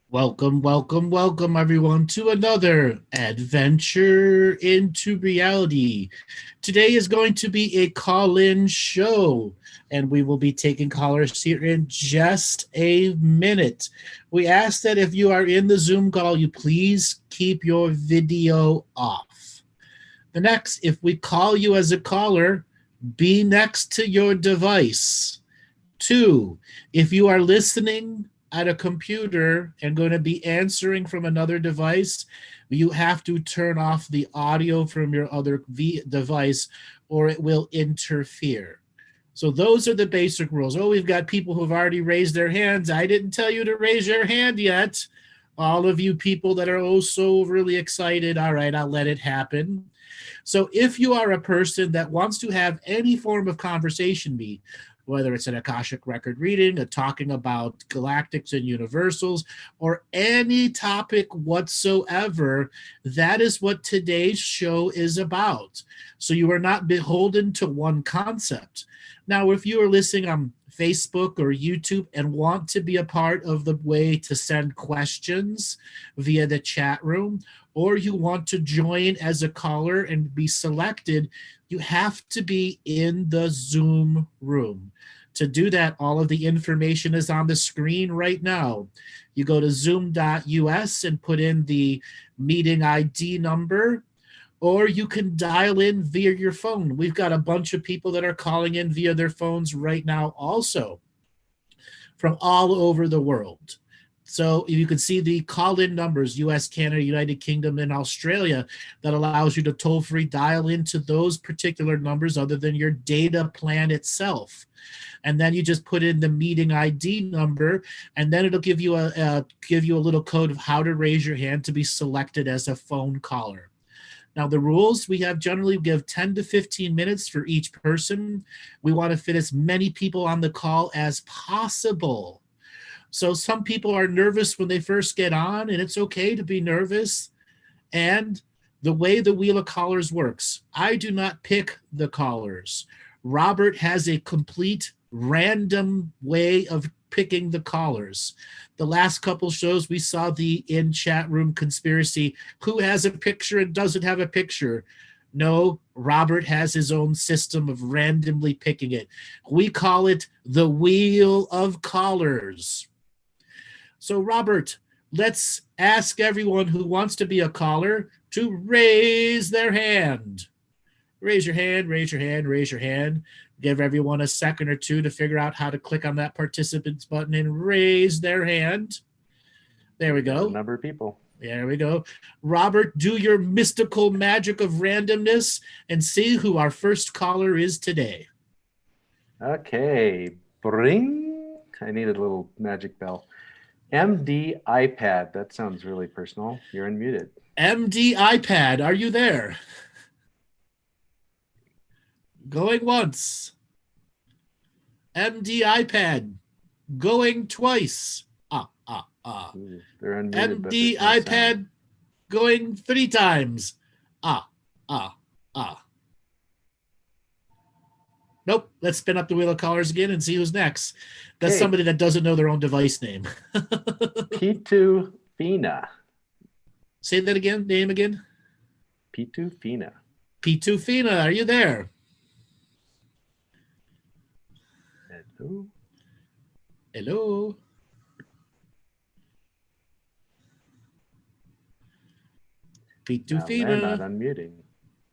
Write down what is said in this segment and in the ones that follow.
Welcome, welcome, welcome, everyone, to another adventure into reality. Today is going to be a call-in show, and we will be taking callers here in just a minute. We ask that if you are in the Zoom call, you please keep your video off. The next, if we call you as a caller, be next to your device. Two, if you are listening at a computer and going to be answering from another device, you have to turn off the audio from your other device or it will interfere. So those are the basic rules. Oh, we've got people who've already raised their hands. I didn't tell you to raise your hand yet. All of you people that are oh so really excited, all right, I'll let it happen. So if you are a person that wants to have any form of conversation be, whether it's an Akashic record reading, a talking about galactics and universals, or any topic whatsoever, that is what today's show is about. So you are not beholden to one concept. Now, if you are listening on Facebook or YouTube and want to be a part of the way to send questions via the chat room, or you want to join as a caller and be selected, you have to be in the Zoom room. To do that, all of the information is on the screen right now. You go to zoom.us and put in the meeting ID number, or you can dial in via your phone. We've got a bunch of people that are calling in via their phones right now also from all over the world. So you can see the call-in numbers, US, Canada, United Kingdom, and Australia, that allows you to toll-free dial into those particular numbers other than your data plan itself. And then you just put in the meeting ID number, and then it'll give you a little code of how to raise your hand to be selected as a phone caller. Now, the rules, we have generally give 10 to 15 minutes for each person. We want to fit as many people on the call as possible. So some people are nervous when they first get on, and it's okay to be nervous. And the way the Wheel of Callers works, I do not pick the callers. Robert has a complete random way of picking the callers. The last couple shows we saw the in chat room conspiracy, who has a picture and doesn't have a picture. No, Robert has his own system of randomly picking it. We call it the Wheel of Callers. So, Robert, let's ask everyone who wants to be a caller to raise their hand. Raise your hand, raise your hand, raise your hand. Give everyone a second or two to figure out how to click on that participants button and raise their hand. There we go. A number of people. There we go. Robert, do your mystical magic of randomness and see who our first caller is today. Okay. Bring. I need a little magic bell. MD iPad. That sounds really personal. You're unmuted. MD iPad, are you there? Going once. MD iPad. Going twice. Ooh, they're unmuted. MD iPad going 3 times. Nope. Let's spin up the Wheel of Callers again and see who's next. That's somebody that doesn't know their own device name. Pitu Fina. Say that again. Name again. Pitu Fina. Pitu Fina, are you there? Hello. Hello. Pitu Fina. They're not unmuting.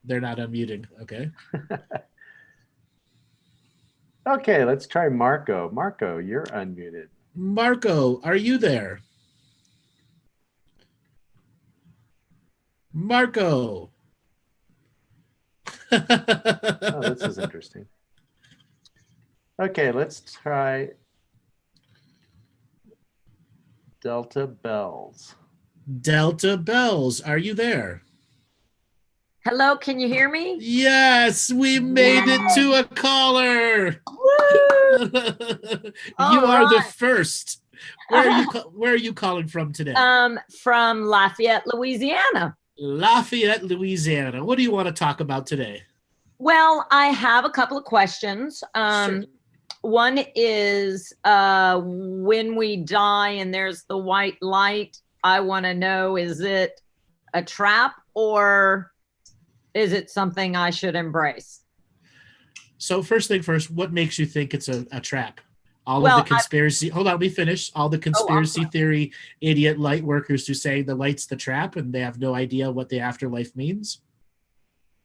They're not unmuting. Okay. Okay, let's try Marco. Marco, you're unmuted. Marco, are you there? Marco. Oh, this is interesting. Okay, let's try Delta Bells. Delta Bells, are you there? Hello, can you hear me? Yes, we made it to a caller. Woo! You are the first Where are you calling from today? From Lafayette, Louisiana. Lafayette, Louisiana. What do you want to talk about today? Well, I have a couple of questions. Certainly. One is when we die and there's the white light, I want to know, is it a trap or is it something I should embrace? So first thing first, what makes you think it's a trap? All Well, of the conspiracy, hold on, let me finish. All the conspiracy theory idiot light workers who say the light's the trap and they have no idea what the afterlife means.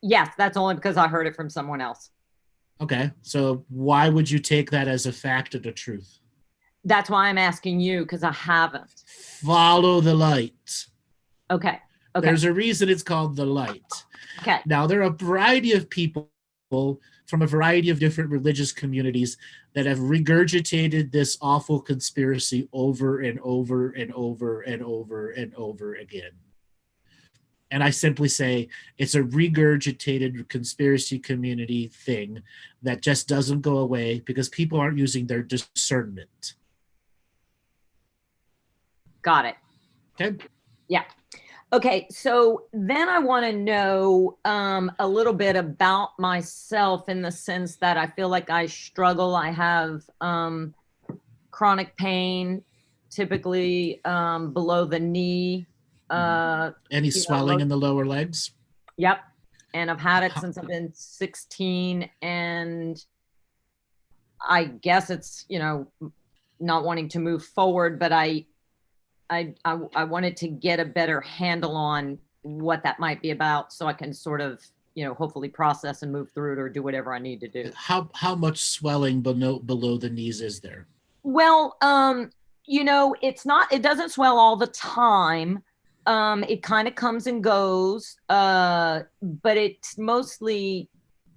Yes, that's only because I heard it from someone else. Okay, so why would you take that as a fact of the truth? That's why I'm asking you, because I haven't. Follow the light. Okay. There's a reason it's called the light. Okay. Now, there are a variety of people from a variety of different religious communities that have regurgitated this awful conspiracy over and over and over and over and over again. And I simply say it's a regurgitated conspiracy community thing that just doesn't go away because people aren't using their discernment. Got it. Okay. Yeah. Okay. So then I want to know a little bit about myself in the sense that I feel like I struggle. I have chronic pain, typically below the knee. Any swelling in the lower legs? Yep. And I've had it since I've been 16. And I guess it's, not wanting to move forward, but I wanted to get a better handle on what that might be about so I can sort of, hopefully process and move through it or do whatever I need to do. How much swelling below the knees is there? Well, it doesn't swell all the time. It kind of comes and goes, but it's mostly,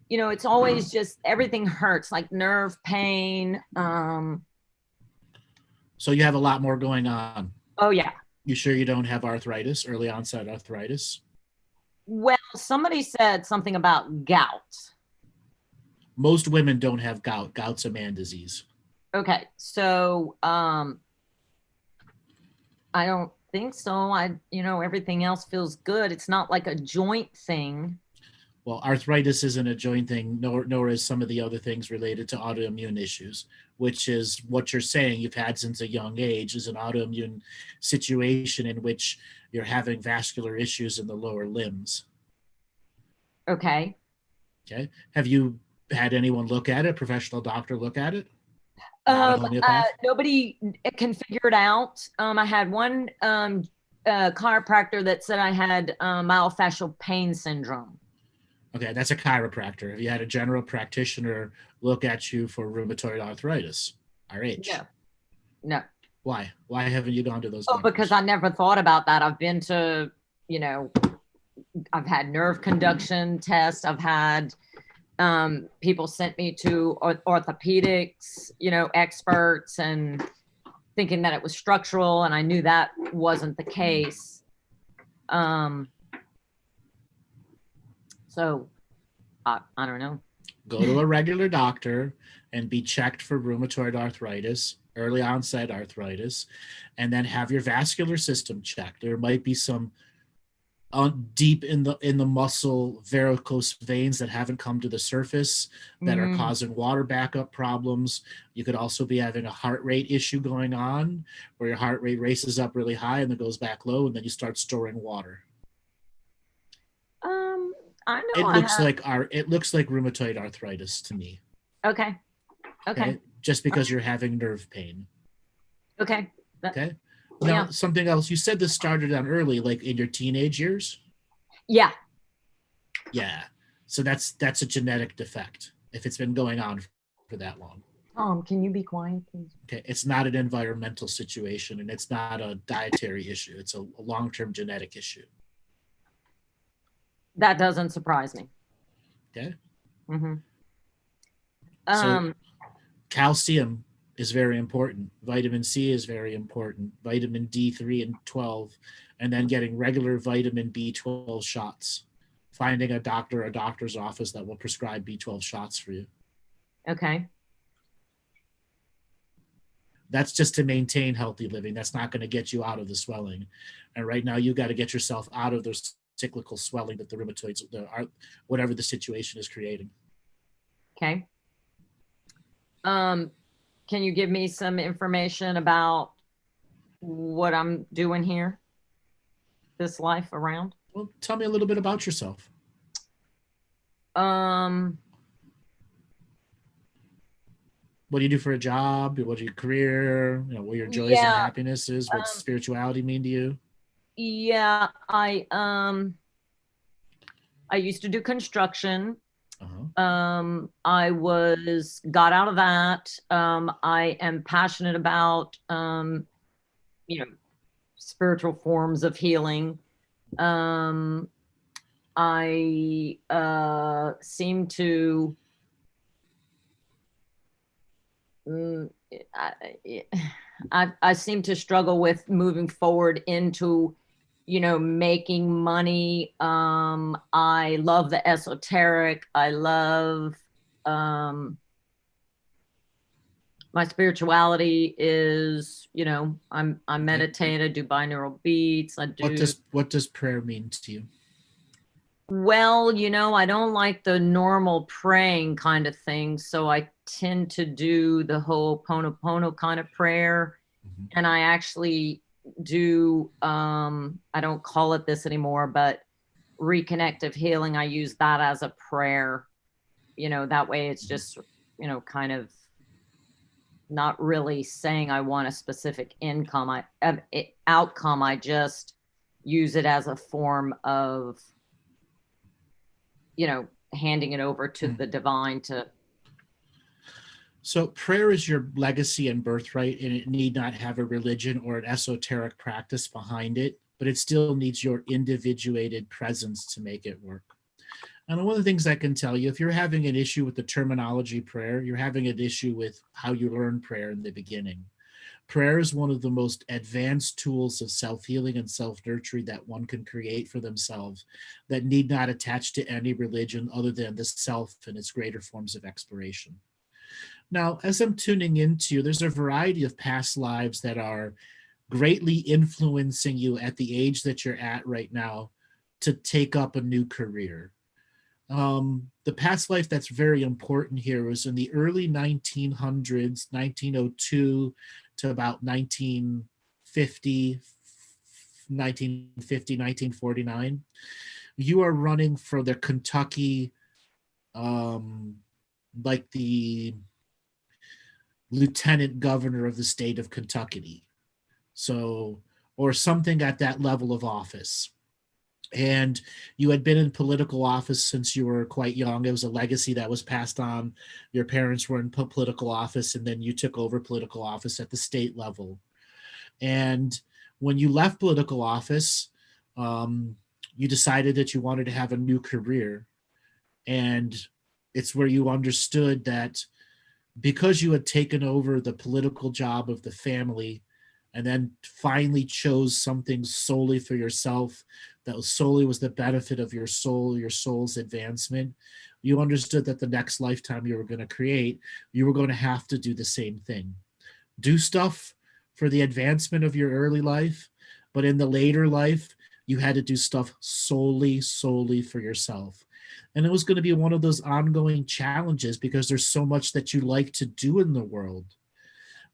it's always just everything hurts, like nerve pain. So you have a lot more going on. Oh, yeah. You sure you don't have arthritis, early onset arthritis? Well, somebody said something about gout. Most women don't have gout. Gout's a man disease. Okay. So, I don't think so. Everything else feels good. It's not like a joint thing. Well, arthritis isn't a joint thing, nor is some of the other things related to autoimmune issues, which is what you're saying you've had since a young age is an autoimmune situation in which you're having vascular issues in the lower limbs. Okay. Okay. Have you had anyone look at it, professional doctor look at it? Nobody can figure it out. I had one chiropractor that said I had myofascial pain syndrome. Okay, that's a chiropractor. Have you had a general practitioner look at you for rheumatoid arthritis, RH? No. Why? Why haven't you gone to those? Oh, because I never thought about that. I've been to, I've had nerve conduction tests. I've had people sent me to orthopedics, experts, and thinking that it was structural, and I knew that wasn't the case. So I don't know. Go to a regular doctor and be checked for rheumatoid arthritis, early onset arthritis, and then have your vascular system checked. There might be some deep in the muscle varicose veins that haven't come to the surface that are causing water backup problems. You could also be having a heart rate issue going on where your heart rate races up really high and then goes back low, and then you start storing water. I know it looks like rheumatoid arthritis to me. Okay. Just because you're having nerve pain. Okay. Okay. Now, something else. You said this started on early, like in your teenage years? Yeah. Yeah. So that's a genetic defect if it's been going on for that long. Can you be quiet, please? Okay. It's not an environmental situation, and it's not a dietary issue. It's a long-term genetic issue. That doesn't surprise me. Okay. Mm-hmm. So calcium is very important. Vitamin C is very important. Vitamin D3 and 12, and then getting regular vitamin B12 shots. Finding a doctor or doctor's office that will prescribe B12 shots for you. Okay. That's just to maintain healthy living. That's not going to get you out of the swelling. And right now, you got to get yourself out of those cyclical swelling that the rheumatoids, whatever the situation is creating. Okay. Can you give me some information about what I'm doing here, this life around? Well, tell me a little bit about yourself. What do you do for a job? What's your career? What your joys and happiness is? What spirituality mean to you? Yeah, I used to do construction. I got out of that. I am passionate about spiritual forms of healing. I seem to I seem to struggle with moving forward into making money. I love the esoteric. I love my spirituality is, I meditate, I do binaural beats, I do. What does prayer mean to you? Well, I don't like the normal praying kind of thing, so I tend to do the whole Ho'oponopono kind of prayer. Mm-hmm. And I actually do, I don't call it this anymore, but reconnective healing, I use that as a prayer. That way it's just, kind of not really saying I want a specific outcome. I just use it as a form of, handing it over to the divine to. So prayer is your legacy and birthright, and it need not have a religion or an esoteric practice behind it, but it still needs your individuated presence to make it work. And one of the things I can tell you, if you're having an issue with the terminology prayer, you're having an issue with how you learn prayer in the beginning. Prayer is one of the most advanced tools of self-healing and self-nurturing that one can create for themselves that need not attach to any religion other than the self and its greater forms of exploration. Now, as I'm tuning into, there's a variety of past lives that are greatly influencing you at the age that you're at right now to take up a new career. The past life that's very important here was in the early 1900s, 1902 to about 1950, 1949. You are running for the Kentucky, like the lieutenant governor of the state of Kentucky. So, or something at that level of office. And you had been in political office since you were quite young. It was a legacy that was passed on. Your parents were in political office, and then you took over political office at the state level. And when you left political office, you decided that you wanted to have a new career. And it's where you understood that because you had taken over the political job of the family and then finally chose something solely for yourself that was the benefit of your soul's advancement, you understood that the next lifetime you were going to create, you were going to have to do the same thing. Do stuff for the advancement of your early life, but in the later life, you had to do stuff solely for yourself. And it was going to be one of those ongoing challenges because there's so much that you like to do in the world.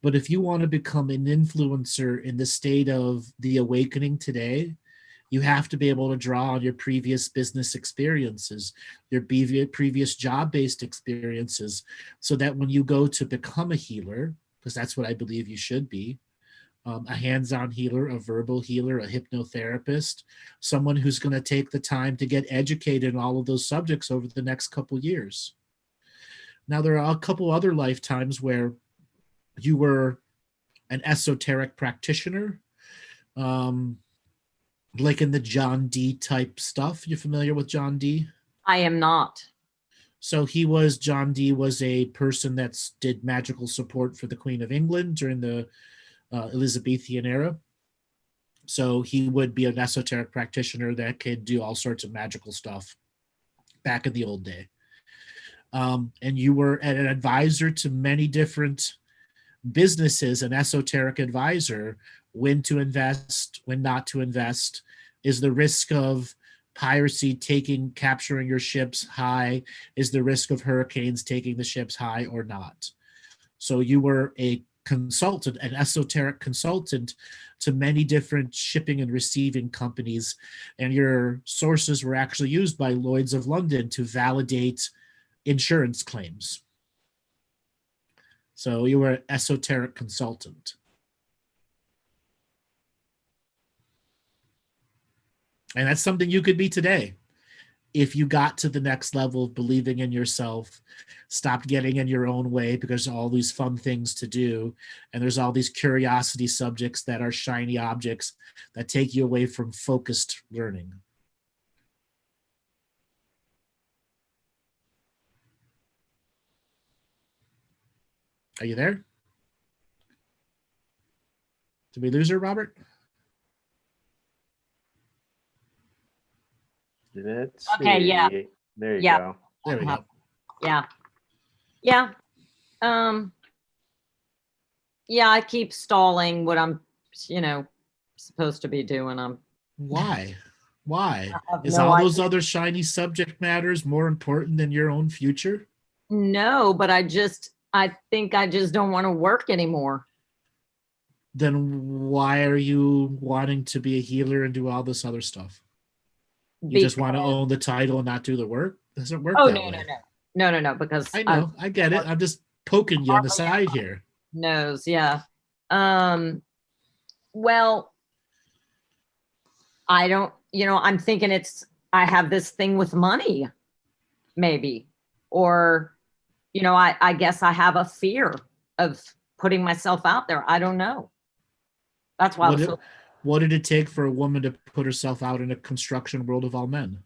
But if you want to become an influencer in the state of the awakening today, you have to be able to draw on your previous business experiences, your previous job-based experiences, so that when you go to become a healer, because that's what I believe you should be, a hands-on healer, a verbal healer, a hypnotherapist, someone who's going to take the time to get educated in all of those subjects over the next couple years. Now, there are a couple other lifetimes where you were an esoteric practitioner, like in the John Dee type stuff. You familiar with John Dee? I am not. So John Dee was a person that did magical support for the Queen of England during the Elizabethan era. So he would be an esoteric practitioner that could do all sorts of magical stuff back in the old day. And you were an advisor to many different businesses an esoteric advisor when to invest, when not to invest. Is the risk of piracy capturing your ships high? Is the risk of hurricanes taking the ships high or not? So you were a consultant, an esoteric consultant to many different shipping and receiving companies, and your sources were actually used by Lloyd's of London to validate insurance claims. So you were an esoteric consultant. And that's something you could be today if you got to the next level of believing in yourself, stopped getting in your own way because there's all these fun things to do, and there's all these curiosity subjects that are shiny objects that take you away from focused learning. Are you there? Did we lose her, Robert? Let's Okay, see. yeah. There you Yeah. go. There we go. Yeah. Yeah. Yeah, I keep stalling what I'm, supposed to be doing. Why? Why? have Is no all those idea. other shiny subject matters more important than your own future? No, but I think I just don't want to work anymore. Then why are you wanting to be a healer and do all this other stuff? You just want to own the title and not do the work? It doesn't work that way. No, because I know, I get it. I'm just poking you on the side here. knows, yeah. Well, I don't, I'm thinking I have this thing with money, maybe, or, I guess I have a fear of putting myself out there. I don't know. That's why What did it take for a woman to put herself out in a construction world of all men?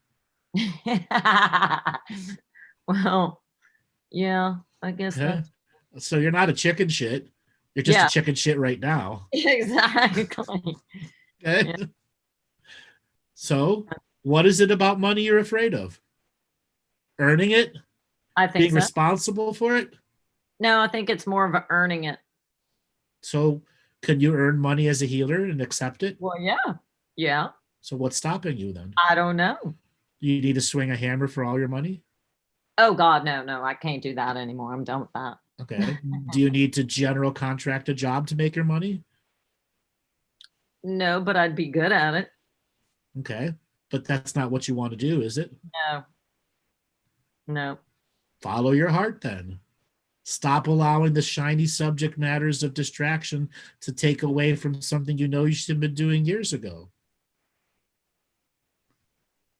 Well, yeah, I guess Okay. So you're not a chicken shit. You're just a chicken shit right now. Exactly. Okay. Yeah. So what is it about money you're afraid of? Earning it? I think being responsible for it? No, I think it's more of earning it. So can you earn money as a healer and accept it? Well, yeah. Yeah. So what's stopping you then? I don't know. You need to swing a hammer for all your money? Oh God, no, I can't do that anymore. I'm done with that. Okay. Do you need to general contract a job to make your money? No, but I'd be good at it. Okay. But that's not what you want to do, is it? No. Follow your heart then. Stop allowing the shiny subject matters of distraction to take away from something you should have been doing years ago.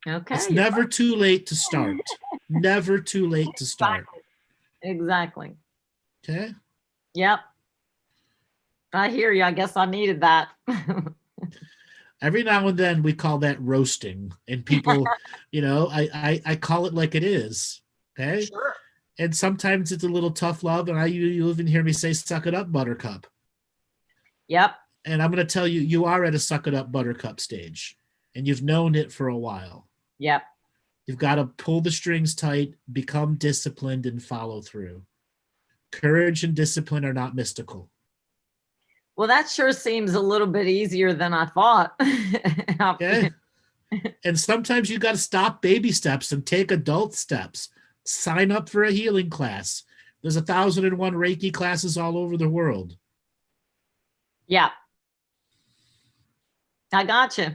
Okay. It's never too late to start. Never too late to start. Exactly. Okay. Yep. I hear you. I guess I needed that. Every now and then we call that roasting, and people, I call it like it is. Okay. Sure. And sometimes it's a little tough love, and you even hear me say, suck it up, buttercup. Yep. And I'm going to tell you, you are at a suck it up, buttercup stage, and you've known it for a while. Yep. You've got to pull the strings tight, become disciplined, and follow through. Courage and discipline are not mystical. Well, that sure seems a little bit easier than I thought. Okay. And sometimes you got to stop baby steps and take adult steps. Sign up for a healing class. There's 1,001 Reiki classes all over the world. Yeah. I got you.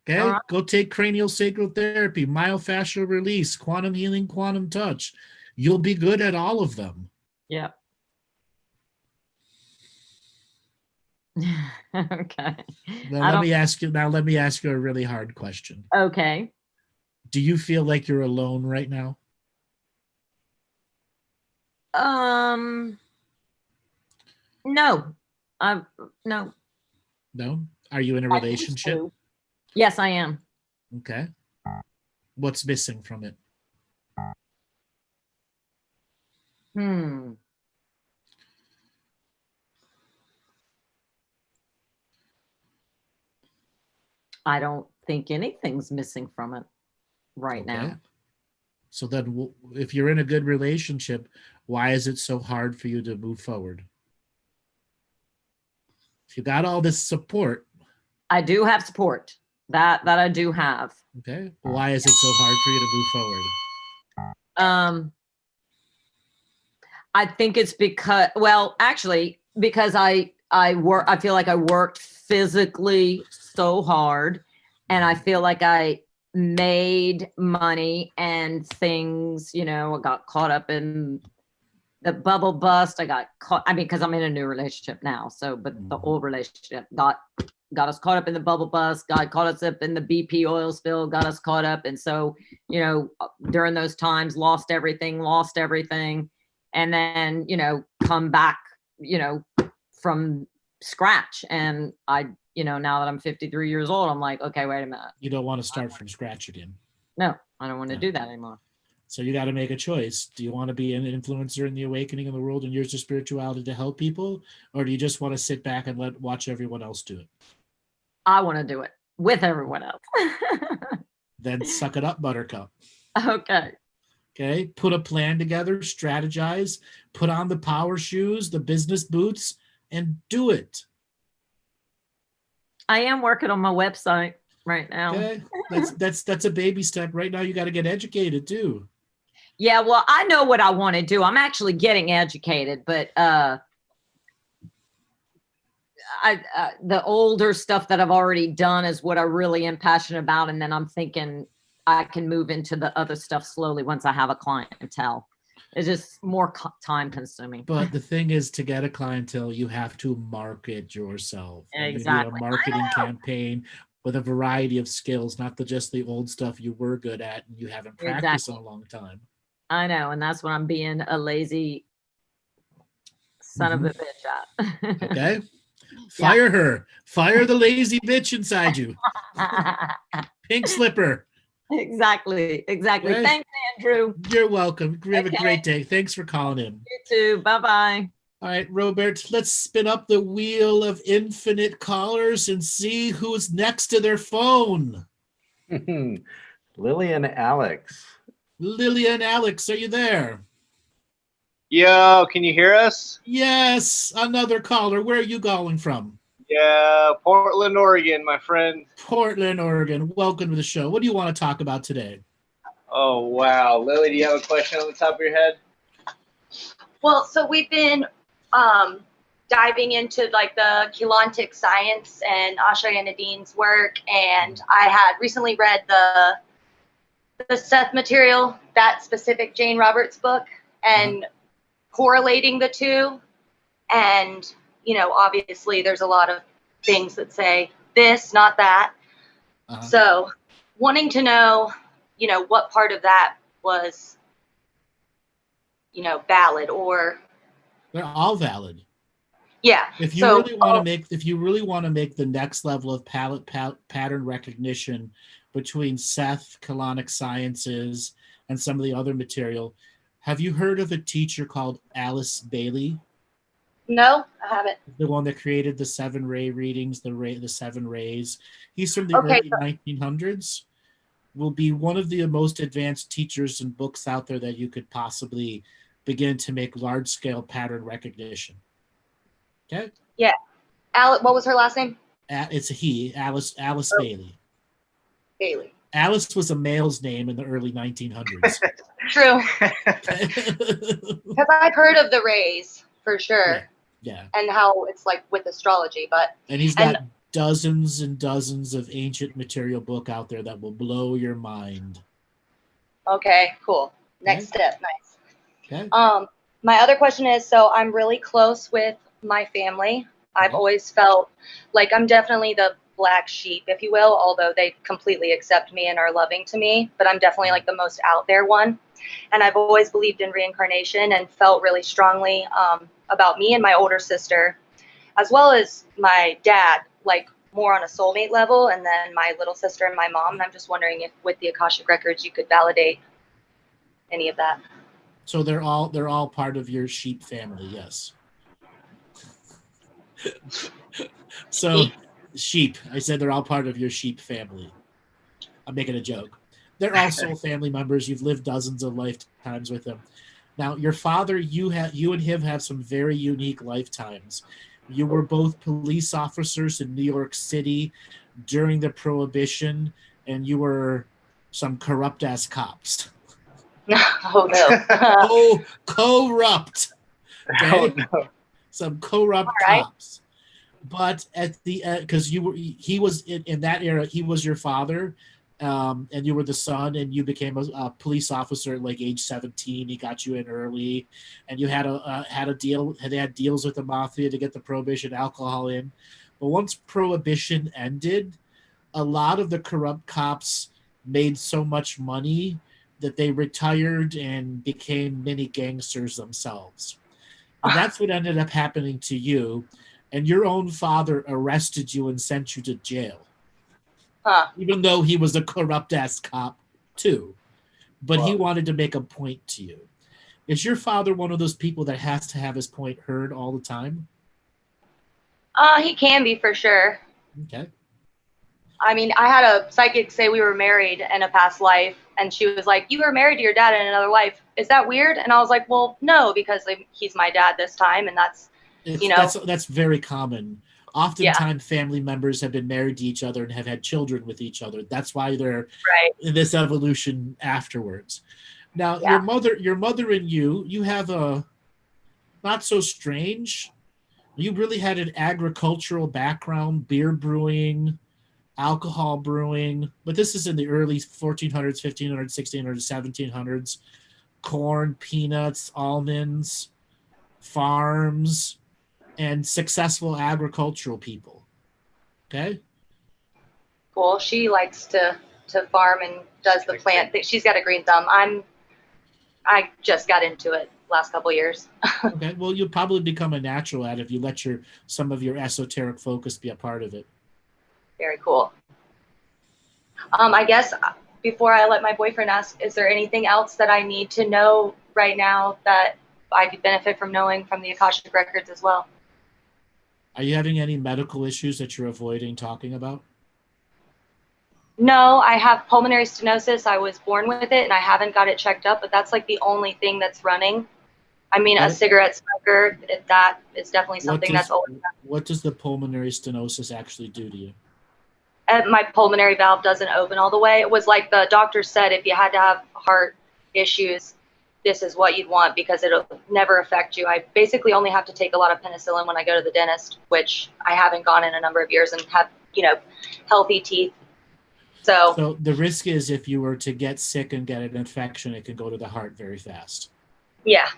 Okay. Right. Go take cranial sacral therapy, myofascial release, quantum healing, quantum touch. You'll be good at all of them. Yeah. Okay. Now let me ask you a really hard question. Okay. Do you feel like you're alone right now? No. No. No? Are you in a relationship? Yes, I am. Okay. What's missing from it? I don't think anything's missing from it right now. So then if you're in a good relationship, why is it so hard for you to move forward? If you got all this support. I do have support. That I do have. Okay. Why is it so hard for you to move forward? I think it's because I feel like I worked physically so hard, and I feel like I made money and things, I got caught up in the bubble bust. I got caught, because I'm in a new relationship now. So, but the old relationship got us caught up in the bubble bust, got caught us up in the BP oil spill, got us caught up. And so, during those times, lost everything. And then, come back, from scratch. And now that I'm 53 years old, I'm like, okay, wait a minute. You don't want to start from scratch again. No, I don't want to do that anymore. So you got to make a choice. Do you want to be an influencer in the awakening of the world and use your spirituality to help people? Or do you just want to sit back and watch everyone else do it? I want to do it with everyone else. Then suck it up, Buttercup. Okay. Okay. Put a plan together, strategize, put on the power shoes, the business boots, and do it. I am working on my website right now. Okay. That's a baby step. Right now you got to get educated too. Yeah, well, I know what I want to do. I'm actually getting educated, but the older stuff that I've already done is what I really am passionate about, and then I'm thinking I can move into the other stuff slowly once I have a clientele. It's just more time consuming. But the thing is, to get a clientele, you have to market yourself. Exactly. You need a marketing campaign with a variety of skills, not just the old stuff you were good at and you haven't practiced in a long time. I know, and that's what I'm being a lazy son of a bitch at. Okay. Fire her. Fire the lazy bitch inside you. Pink slipper. Exactly. Okay. Thanks, Andrew. You're welcome. Have a great day. Thanks for calling in. You too. Bye-bye. All right, Robert, let's spin up the wheel of infinite callers and see who's next to their phone. Lillian Alex. Lillian Alex, are you there? Yo, can you hear us? Yes, another caller. Where are you calling from? Yeah, Portland, Oregon, my friend. Portland, Oregon. Welcome to the show. What do you want to talk about today? Oh, wow. Lily, do you have a question on the top of your head? Well, so we've been diving into like the Galactic science and Asha and Nadine's work, and I had recently read the Seth material, that specific Jane Roberts book, and correlating the two. And, obviously there's a lot of things that say this, not that. So wanting to know, what part of that was, valid or. They're all valid. Yeah. If you really want to make the next level of pattern recognition between Seth, colonic sciences, and some of the other material, have you heard of a teacher called Alice Bailey? No, I haven't. The one that created the 7-ray readings, the 7 rays. He's from the early 1900s. Will be one of the most advanced teachers and books out there that you could possibly begin to make large-scale pattern recognition. Okay? Yeah. What was her last name? It's a he, Alice Bailey. Bailey. Alice was a male's name in the early 1900s. True. Because I've heard of the rays, for sure. Yeah. And how it's like with astrology, but. And he's got dozens and dozens of ancient material book out there that will blow your mind. Okay, cool. Next step, nice. Okay. My other question is, so I'm really close with my family. I've always felt like I'm definitely the black sheep, if you will, although they completely accept me and are loving to me, but I'm definitely like the most out there one. And I've always believed in reincarnation and felt really strongly about me and my older sister, as well as my dad, like more on a soulmate level, and then my little sister and my mom. And I'm just wondering if with the Akashic Records you could validate any of that. So they're all part of your sheep family, yes. So sheep. I said they're all part of your sheep family. I'm making a joke. They're all soul family members. You've lived dozens of lifetimes with them. Now, your father, you and him have some very unique lifetimes. You were both police officers in New York City during the Prohibition, and you were some corrupt ass cops. Oh no. Oh, corrupt. Oh Okay, no. some corrupt All right. cops. But at the because he was in that era, he was your father, and you were the son, and you became a police officer at like age 17. He got you in early, and you had a deal. They had deals with the mafia to get the Prohibition alcohol in. But once Prohibition ended, a lot of the corrupt cops made so much money that they retired and became mini gangsters themselves. And that's what ended up happening to you. And your own father arrested you and sent you to jail, Huh. even though he was a corrupt ass cop too. But he Wow. wanted to make a point to you. Is your father one of those people that has to have his point heard all the time? He can be for sure. Okay. I mean, I had a psychic say we were married in a past life, and she was like, "You were married to your dad in another life. Is that weird?" And I was like, "Well, no, because he's my dad this time, and that's, you know, That's very common. yeah, Oftentimes, family members have been married to each other and have had children with each other. That's why they're right, in this evolution afterwards. Now, yeah, your mother and you have a not so strange. You really had an agricultural background, beer brewing, alcohol brewing, but this is in the early 1400s, 1500s, 1600s, 1700s. Corn, peanuts, almonds, farms, and successful agricultural people. Okay? cool. She likes to farm and does the plant thing. She's got a green thumb. I just got into it last couple years. Okay. Well, you'll probably become a natural at it if you let some of your esoteric focus be a part of it. Very cool. I guess before I let my boyfriend ask, is there anything else that I need to know right now that I could benefit from knowing from the Akashic Records as well? Are you having any medical issues that you're avoiding talking about? No, I have pulmonary stenosis. I was born with it and I haven't got it checked up, but that's like the only thing that's running. I mean, a cigarette smoker, that is definitely something that's always. What does the pulmonary stenosis actually do to you? My pulmonary valve doesn't open all the way. It was like the doctor said, if you had to have heart issues, this is what you'd want because it'll never affect you. I basically only have to take a lot of penicillin when I go to the dentist, which I haven't gone in a number of years and have, healthy teeth. So the risk is if you were to get sick and get an infection, it can go to the heart very fast. Yeah,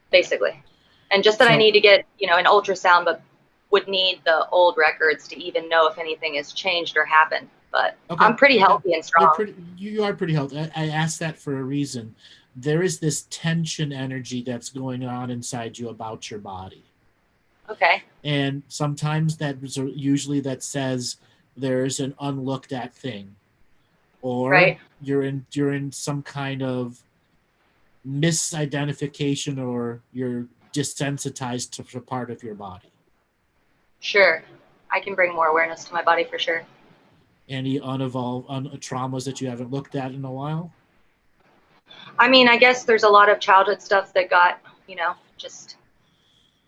basically. And just that I need to get, an ultrasound, but would need the old records to even know if anything has changed or happened. But okay. I'm pretty healthy and strong. You are pretty healthy. I asked that for a reason. There is this tension energy that's going on inside you about your body. Okay. And sometimes usually that says there's an unlooked at thing. Or right. you're in some kind of misidentification or you're desensitized to part of your body. Sure. I can bring more awareness to my body for sure. Any unevolved traumas that you haven't looked at in a while? I mean, I guess there's a lot of childhood stuff that got, just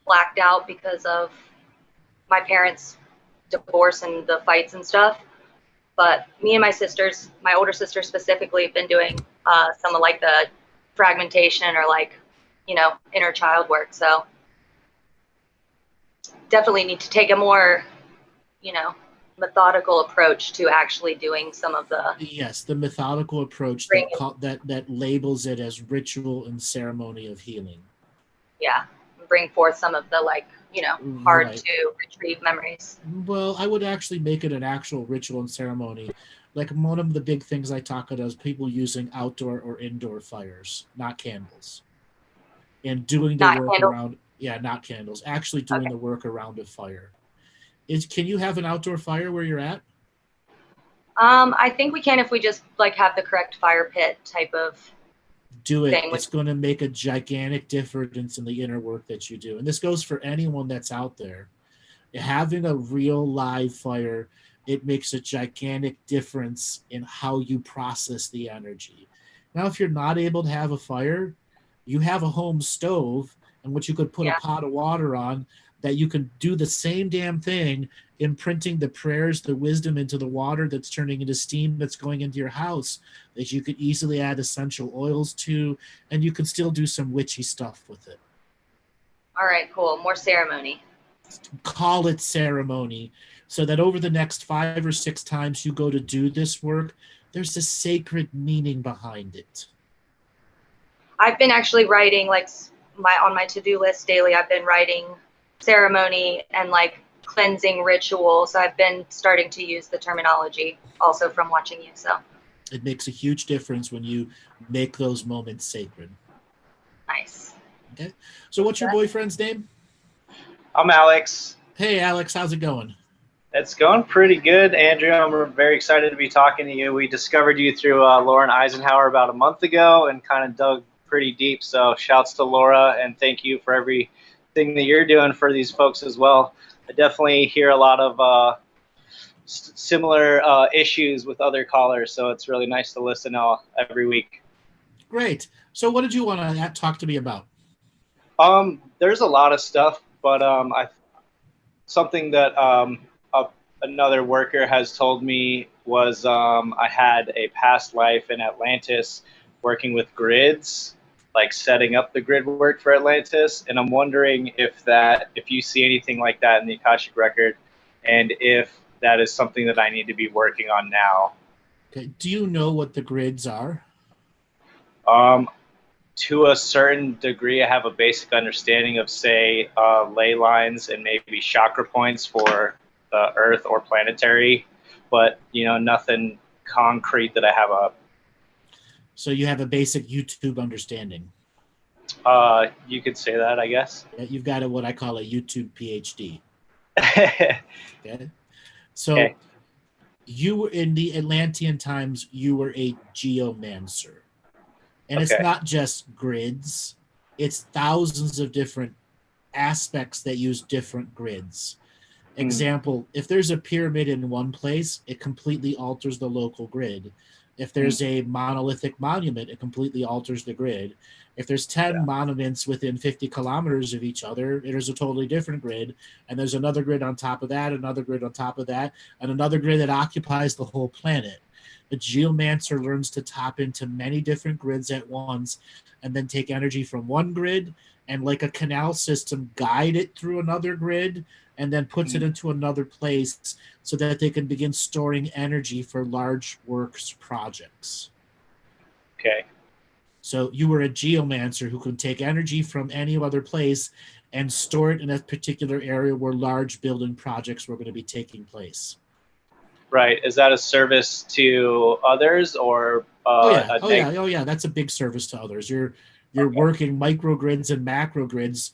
blacked out because of my parents' divorce and the fights and stuff. But me and my sisters, my older sister specifically, have been doing some of like the fragmentation or like, inner child work. So definitely need to take a more, methodical approach to actually doing some of the. Yes, the methodical approach that labels it as ritual and ceremony of healing. Yeah, bring forth some of the hard to retrieve memories. Well, I would actually make it an actual ritual and ceremony. Like one of the big things I talk about is people using outdoor or indoor fires, not candles. And doing the work around, not candles, actually doing the work around a fire. Can you have an outdoor fire where you're at? I think we can if we just have the correct fire pit type of do it. It's going to make a gigantic difference in the inner work that you do. And this goes for anyone that's out there. Having a real live fire, it makes a gigantic difference in how you process the energy. Now, if you're not able to have a fire, you have a home stove in which you could put a pot of water on. that you can do the same damn thing, imprinting the prayers, the wisdom into the water that's turning into steam that's going into your house, that you could easily add essential oils to, and you can still do some witchy stuff with it. All right, cool. More ceremony. Call it ceremony, so that over the next 5 or 6 times you go to do this work, there's a sacred meaning behind it. I've been actually writing like on my to-do list daily. I've been writing ceremony and like cleansing rituals. I've been starting to use the terminology also from watching you. So it makes a huge difference when you make those moments sacred. Nice. Okay. So what's your boyfriend's name? I'm Alex. Hey, Alex, how's it going? It's going pretty good, Andrew. I'm very excited to be talking to you. We discovered you through Lauren Eisenhower about a month ago and kind of dug pretty deep. So shouts to Laura, and thank you for everything that you're doing for these folks as well. I definitely hear a lot of similar issues with other callers, so it's really nice to listen every week. Great. So what did you want to talk to me about? There's a lot of stuff, but something that another worker has told me was I had a past life in Atlantis working with grids, like setting up the grid work for Atlantis, and I'm wondering if you see anything like that in the Akashic record, and if that is something that I need to be working on now. Okay. Do you know what the grids are? To a certain degree, I have a basic understanding of, say, ley lines and maybe chakra points for the Earth or planetary, but nothing concrete that I have up. So you have a basic YouTube understanding. You could say that, I guess. You've got what I call a YouTube PhD. Okay. So okay. You were in the Atlantean times, you were a geomancer. And okay. It's not just grids. It's thousands of different aspects that use different grids. Example, if there's a pyramid in one place, it completely alters the local grid. If there's a monolithic monument, it completely alters the grid. If there's 10 monuments within 50 kilometers of each other, there's a totally different grid. And there's another grid on top of that, another grid on top of that, and another grid that occupies the whole planet. The geomancer learns to tap into many different grids at once and then take energy from one grid and, like a canal system, guide it through another grid and then puts it into another place so that they can begin storing energy for large works projects. Okay. So you were a geomancer who can take energy from any other place and store it in a particular area where large building projects were going to be taking place. Right. Is that a service to others or Oh yeah. That's a big service to others. You're working microgrids and macrogrids.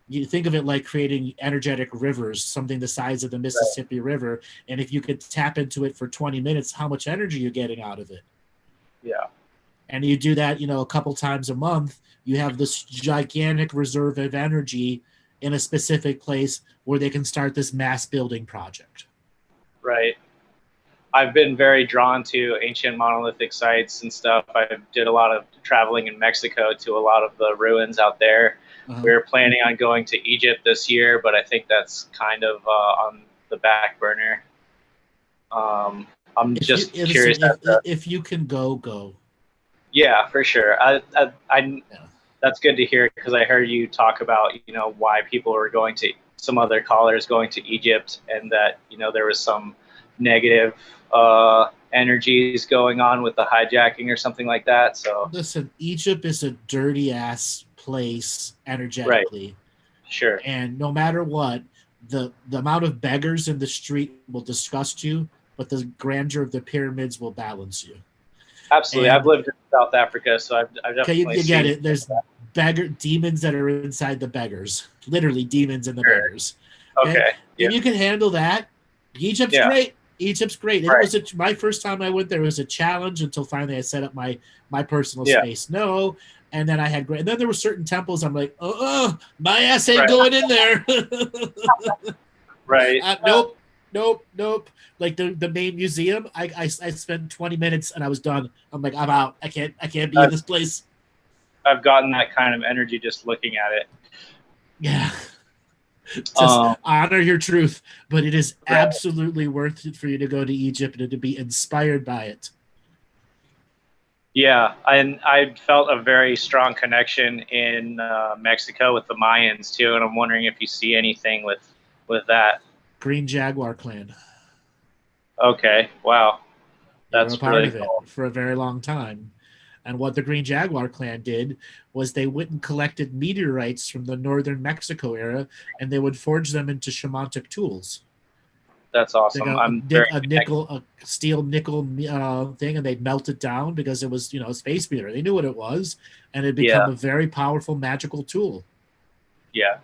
You think of it like creating energetic rivers, something the size of the Mississippi River. And if you could tap into it for 20 minutes, how much energy you're getting out of it. Yeah. And you do that, a couple times a month, you have this gigantic reserve of energy in a specific place where they can start this mass building project. Right. I've been very drawn to ancient monolithic sites and stuff. I did a lot of traveling in Mexico to a lot of the ruins out there. Uh-huh. We were planning on going to Egypt this year, but I think that's kind of on the back burner. I'm just curious. If you can go. Yeah, for sure. That's good to hear because I heard you talk about, why people were some other callers going to Egypt and that, there was some negative energies going on with the hijacking or something like that. So listen, Egypt is a dirty ass place energetically. Right. Sure. And no matter what, the amount of beggars in the street will disgust you, but the grandeur of the pyramids will balance you. Absolutely. I've lived in South Africa, so I've definitely okay, you get it. There's demons that are inside the beggars. Literally demons in the beggars. Okay. If you can handle that, Egypt's great. Egypt's great. It was my first time I went there. It was a challenge until finally I set up my personal space. No, and then I had great. And then there were certain temples. I'm like, my ass ain't going in there. Right. Nope. Like the main museum, I spent 20 minutes and I was done. I'm like, I'm out. I can't be in this place. I've gotten that kind of energy just looking at it. Yeah. Just honor your truth, but it is absolutely worth it for you to go to Egypt and to be inspired by it. Yeah, and I felt a very strong connection in Mexico with the Mayans too, and I'm wondering if you see anything with that. Green Jaguar clan. Okay, wow, You were that's a part really of it cool. for a very long time. And what the Green Jaguar clan did was they went and collected meteorites from the northern Mexico era, and they would forge them into shamanic tools. That's They awesome. got I'm very a steel nickel thing, and they'd melt it down because it was, a space meteor. They knew what it was, and it become a very powerful magical tool. Yeah,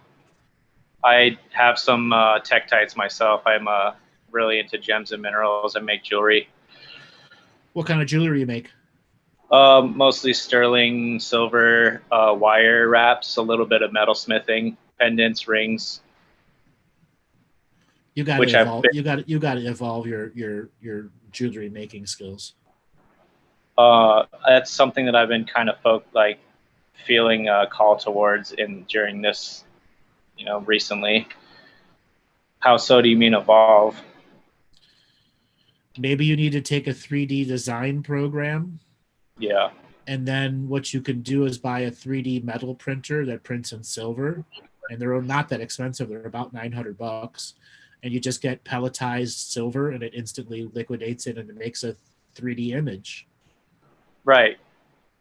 I have some tektites myself. I'm really into gems and minerals. I make jewelry. What kind of jewelry you make? Mostly sterling silver, wire wraps, a little bit of metalsmithing, pendants, rings. You got to Which I've evolve. been, You got to evolve your jewelry making skills. that's something that I've been kind of feeling a call towards during this, recently. How so do you mean evolve? Maybe you need to take a 3D design program. Yeah. And then what you can do is buy a 3D metal printer that prints in silver, and they're not that expensive. They're about $900, and you just get pelletized silver, and it instantly liquidates it, and it makes a 3D image. Right.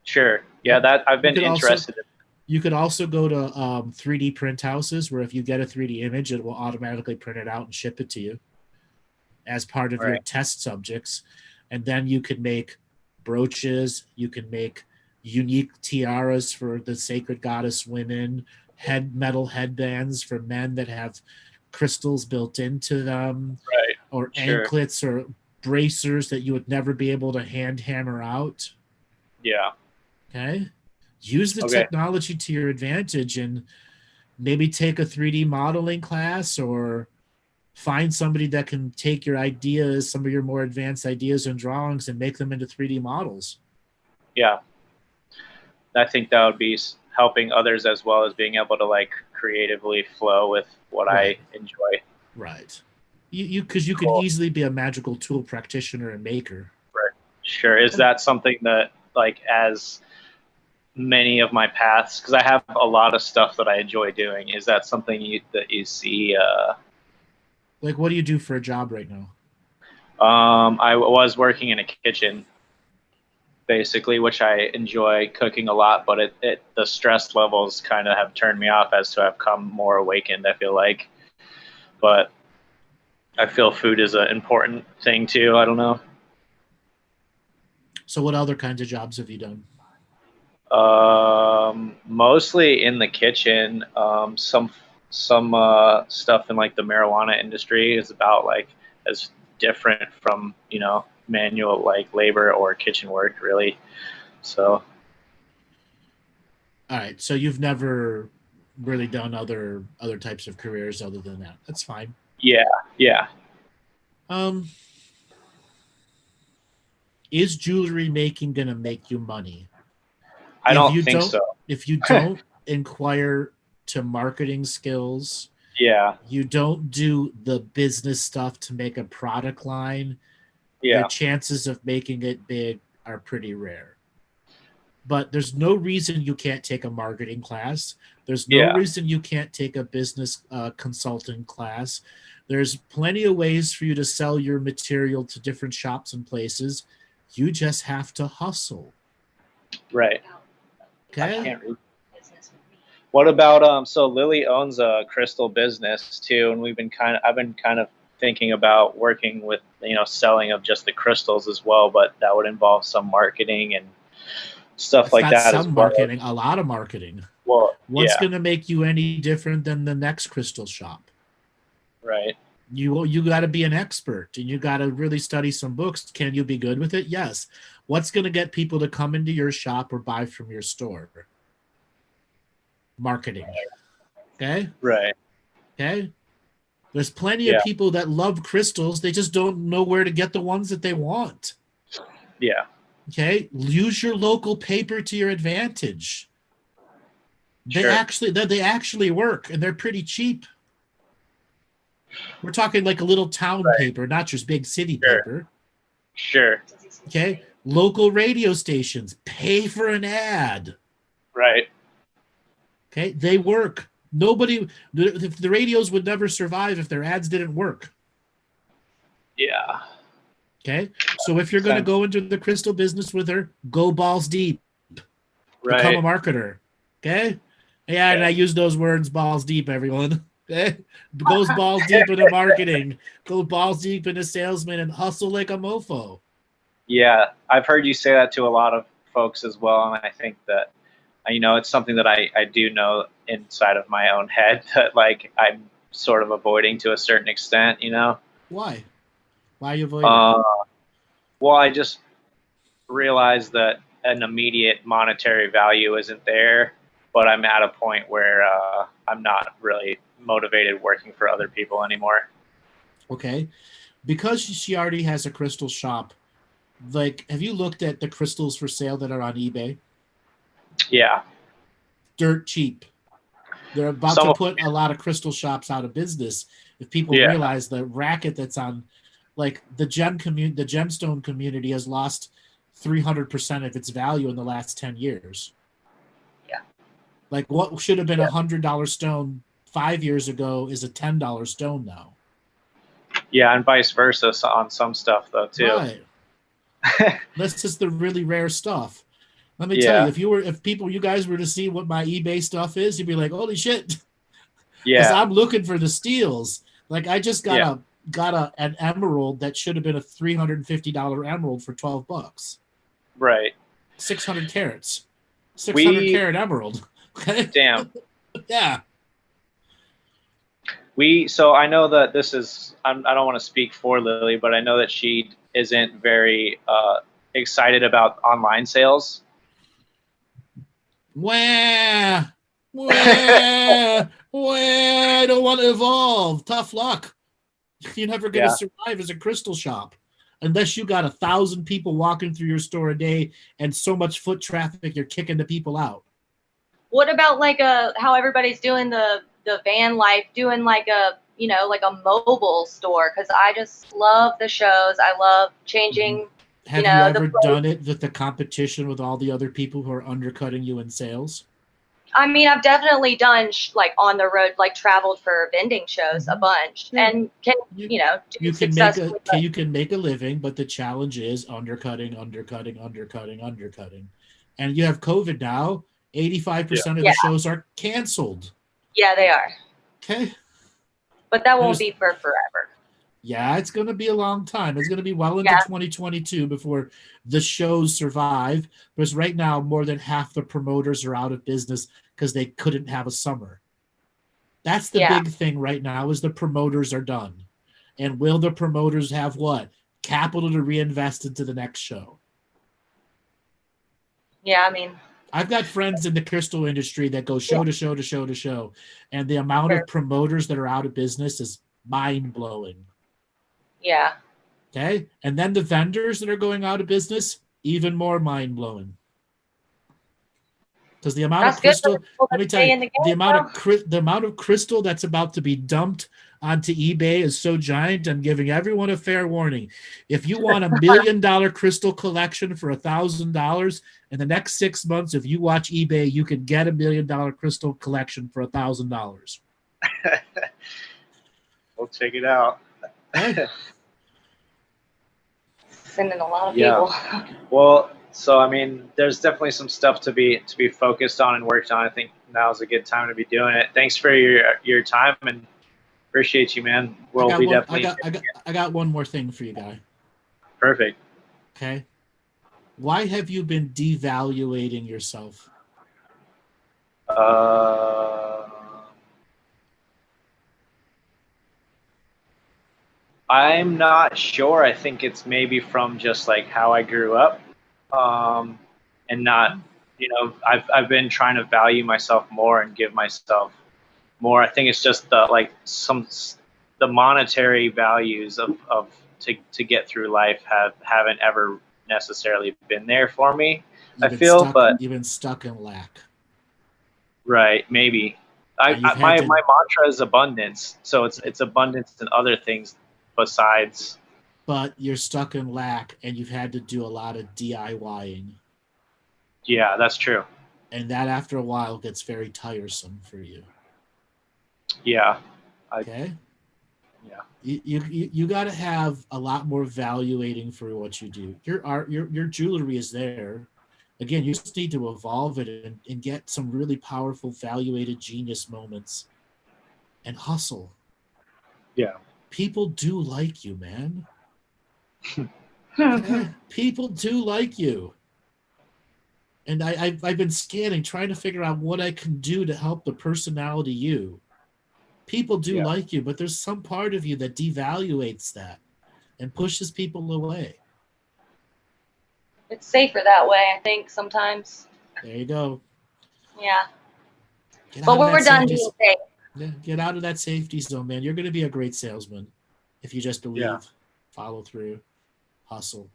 Sure. Yeah, that I've been interested in. You could also go to 3D print houses where if you get a 3D image, it will automatically print it out and ship it to you as part of your test subjects. And then you could make brooches, you can make unique tiaras for the sacred goddess women, metal headbands for men that have crystals built into them, or anklets or bracers that you would never be able to hand hammer out. Yeah. Okay. Use the technology to your advantage, and maybe take a 3D modeling class, or find somebody that can take your ideas, some of your more advanced ideas and drawings, and make them into 3D models. Yeah. I think that would be helping others as well as being able to creatively flow with what I enjoy. Right. Because you could easily be a magical tool practitioner and maker. Right. Sure. Is that something that as many of my paths, because I have a lot of stuff that I enjoy doing, is that something that you see? What do you do for a job right now? I was working in a kitchen, basically, which I enjoy cooking a lot, but the stress levels kind of have turned me off as to have come more awakened, I feel like. But I feel food is an important thing too. I don't know. So what other kinds of jobs have you done? Mostly in the kitchen. Some stuff in the marijuana industry is about as different from manual labor or kitchen work, really. So. All right. So you've never really done other types of careers other than that. That's fine. Yeah. Yeah. Is jewelry making gonna make you money? I don't think so. If you don't inquire to marketing skills, you don't do the business stuff to make a product line, your chances of making it big are pretty rare. But there's no reason you can't take a marketing class. There's no reason you can't take a business consulting class. There's plenty of ways for you to sell your material to different shops and places. You just have to hustle. Right. Okay. What about so Lily owns a crystal business too, and I've been kind of thinking about working with selling of just the crystals as well, but that would involve some marketing and stuff like that as well. Marketing, a lot of marketing. Well, what's going to make you any different than the next crystal shop? Right. You got to be an expert, and you got to really study some books. Can you be good with it? Yes. What's going to get people to come into your shop or buy from your store? Marketing. Okay. Right. Okay. There's plenty of people that love crystals. They just don't know where to get the ones that they want. Yeah. Okay. Use your local paper to your advantage. They actually work, and they're pretty cheap. We're talking like a little town Right. paper, not just big city Sure. paper. Sure. Okay. Local radio stations pay for an ad. Right. Okay. They work. The radios would never survive if their ads didn't work. Yeah. Okay. So if you're going to Sense. go into the crystal business with her, go balls deep. Right. Become a marketer. Okay. Yeah. And Okay. I use those words balls deep, everyone. Okay. Goes balls deep into marketing. Go balls deep into salesman and hustle like a mofo. Yeah, I've heard you say that to a lot of folks as well, and I think that it's something that I do know inside of my own head that like I'm sort of avoiding to a certain extent. Why? Why are you avoiding? Well, I just realized that an immediate monetary value isn't there, but I'm at a point where I'm not really motivated working for other people anymore. Okay. Because she already has a crystal shop, like, have you looked at the crystals for sale that are on eBay? Yeah. Dirt cheap. They're about to put a lot of crystal shops out of business if people realize the racket that's on, like, the gemstone community has lost 300% of its value in the last 10 years. Yeah. Like, what should have been a $100 stone 5 years ago is a $10 stone now. Yeah, and vice versa on some stuff though too. Right. That's just the really rare stuff. Let me tell you, if you guys were to see what my eBay stuff is, you'd be like, holy shit. Because I'm looking for the steals. Like, I just got an emerald that should have been a $350 emerald for $12. Right. 600 carats. 600 carat emerald. Okay. Damn. Yeah. So I know that this is, I don't want to speak for Lily, but I know that she isn't very excited about online sales. I don't want to evolve. Tough luck. You're never going to survive as a crystal shop unless you got 1,000 people walking through your store a day and so much foot traffic you're kicking the people out. What about like how everybody's doing the van life, doing like a mobile store? Because I just love the shows. I love changing. Have you ever done it with the competition with all the other people who are undercutting you in sales? I mean, I've definitely done like on the road, like traveled for vending shows a bunch, and you can make a living, but the challenge is undercutting. And you have COVID now. 85% of the shows are canceled. Yeah, they are. Okay. But that won't be for forever. Yeah, it's going to be a long time. It's going to be well into 2022 before the shows survive. Because right now, more than half the promoters are out of business because they couldn't have a summer. That's the big thing right now is the promoters are done. And will the promoters have what? Capital to reinvest into the next show. Yeah, I mean, I've got friends in the crystal industry that go show to show to show to show. And the amount of promoters that are out of business is mind-blowing. Yeah. Okay. And then the vendors that are going out of business, even more mind-blowing. Because the amount of crystal, let me tell you, the amount of crystal that's about to be dumped onto eBay is so giant. I'm giving everyone a fair warning. If you want $1 million crystal collection for $1,000 in the next 6 months, if you watch eBay, you can get $1 million crystal collection for $1,000. We'll check it out. Sending a lot of people. Well, so I mean, there's definitely some stuff to be focused on and worked on. I think now is a good time to be doing it. Thanks for your time and appreciate you, man. I got one more thing for you, guy. Perfect. Okay. Why have you been devaluating yourself? I'm not sure. I think it's maybe from just like how I grew up, and not, I've been trying to value myself more and give myself more. I think it's just the monetary values of to get through life haven't ever necessarily been there for me. You've been stuck in lack. Right, maybe. My mantra is abundance. So it's abundance in other things besides. But you're stuck in lack, and you've had to do a lot of DIYing. Yeah, that's true. And that after a while gets very tiresome for you. Yeah. Okay. Yeah. You got to have a lot more valuating for what you do. Your art, your jewelry is there. Again, you just need to evolve it and get some really powerful, valuated genius moments and hustle. Yeah. People do like you, man. Okay? People do like you. And I've been scanning, trying to figure out what I can do to help the personality you. People do like you, but there's some part of you that devaluates that and pushes people away. It's safer that way, I think, sometimes. There you go. Yeah. Get But out of we're that done safety being safe. Yeah, get out of that safety zone, man. You're going to be a great salesman if you just believe, follow through, hustle.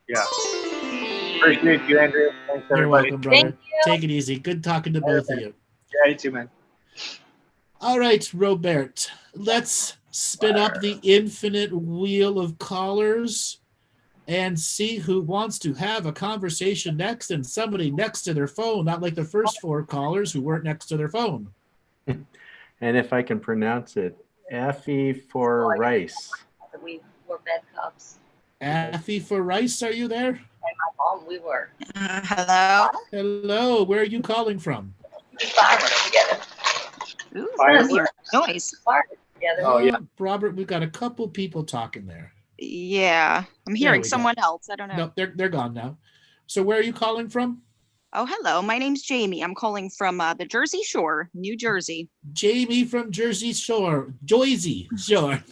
Yeah. Appreciate you, Andrew. Thanks, everybody. You're welcome, brother. Thank you. Take it easy. Good talking to both of you. Yeah, you too, man. All right, Robert, let's spin up the infinite wheel of callers and see who wants to have a conversation next, and somebody next to their phone, not like the first 4 callers who weren't next to their phone. And if I can pronounce it, Effie for rice. We were bed cups. Effie for rice, are you there? And my mom, we were. Hello. Hello, where are you calling from? Farmers together. Ooh, Fire. I hear noise. Farmers together. Oh, yeah. Robert, we've got a couple people talking there. Yeah, I'm There hearing we go. someone else. I don't know. No, they're gone now. So where are you calling from? Oh, hello. My name's Jamie. I'm calling from the Jersey Shore, New Jersey. Jamie from Jersey Shore. Jersey Shore.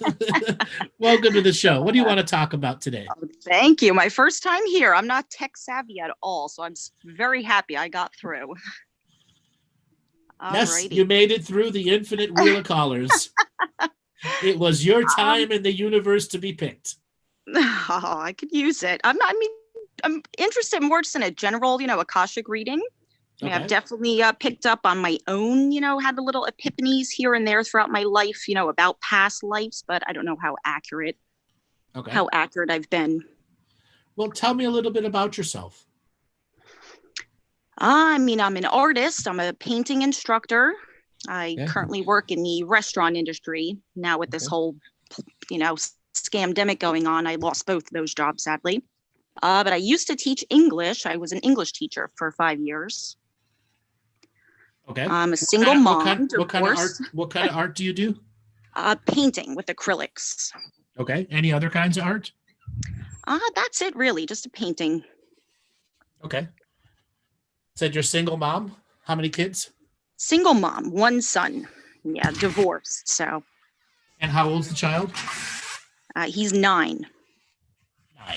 Welcome to the show. What do you want to talk about today? Oh, thank you. My first time here. I'm not tech savvy at all, so I'm very happy I got through. Yes, Alrighty. you made it through the infinite wheel of callers. It was your time in the universe to be picked. Oh, I could use it. I'm interested more just in a general, Akashic reading. I mean, Okay. I've definitely picked up on my own, had a little epiphanies here and there throughout my life, about past lives, but I don't know how accurate I've been. Well, tell me a little bit about yourself. I'm an artist. I'm a painting instructor. I currently work in the restaurant industry now with this whole, scamdemic going on. I lost both of those jobs, sadly. But I used to teach English. I was an English teacher for 5 years. Okay. I'm a single mom. What kind of art do you do? Painting with acrylics. Okay. Any other kinds of art? That's it, really. Just a painting. Okay. Said you're single mom. How many kids? Single mom, 1 son. Yeah, divorced. So. And how old's the child? He's 9. 9.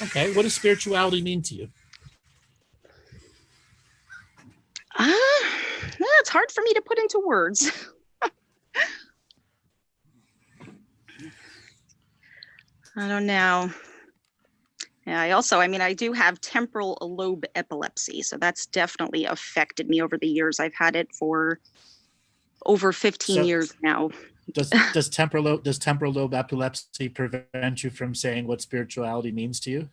Okay. What does spirituality mean to you? It's hard for me to put into words. I don't know. Yeah, I do have temporal lobe epilepsy, so that's definitely affected me over the years. I've had it for over 15 years now. Does temporal lobe epilepsy prevent you from saying what spirituality means to you?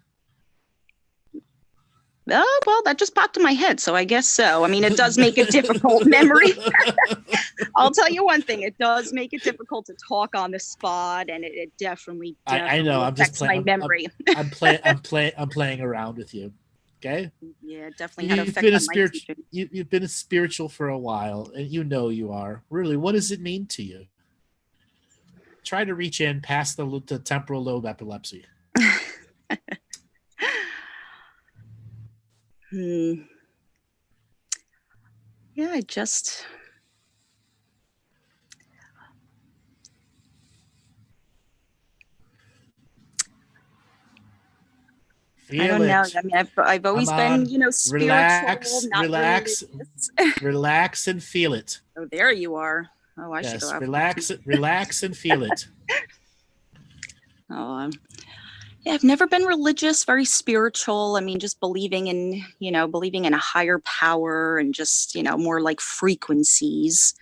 Oh, well, that just popped in my head, so I guess so. I mean, it does make a difficult memory. I'll tell you one thing: it does make it difficult to talk on the spot, and it definitely I know. I'm just affects playing. my memory. I'm playing around with you. Okay. Yeah, it definitely had an effect on my teaching. You've been a spiritual for a while, and you are. Really, what does it mean to you? Try to reach in past the temporal lobe epilepsy. Yeah, I just. Feel I don't know. it. I mean, I've always been, spiritual. Relax, not relax, religious. relax, and feel it. Oh, there you are. Oh, I should go out. Relax, and feel it. Oh, yeah, I've never been religious, very spiritual. I mean, just believing in a higher power and just, more like frequencies.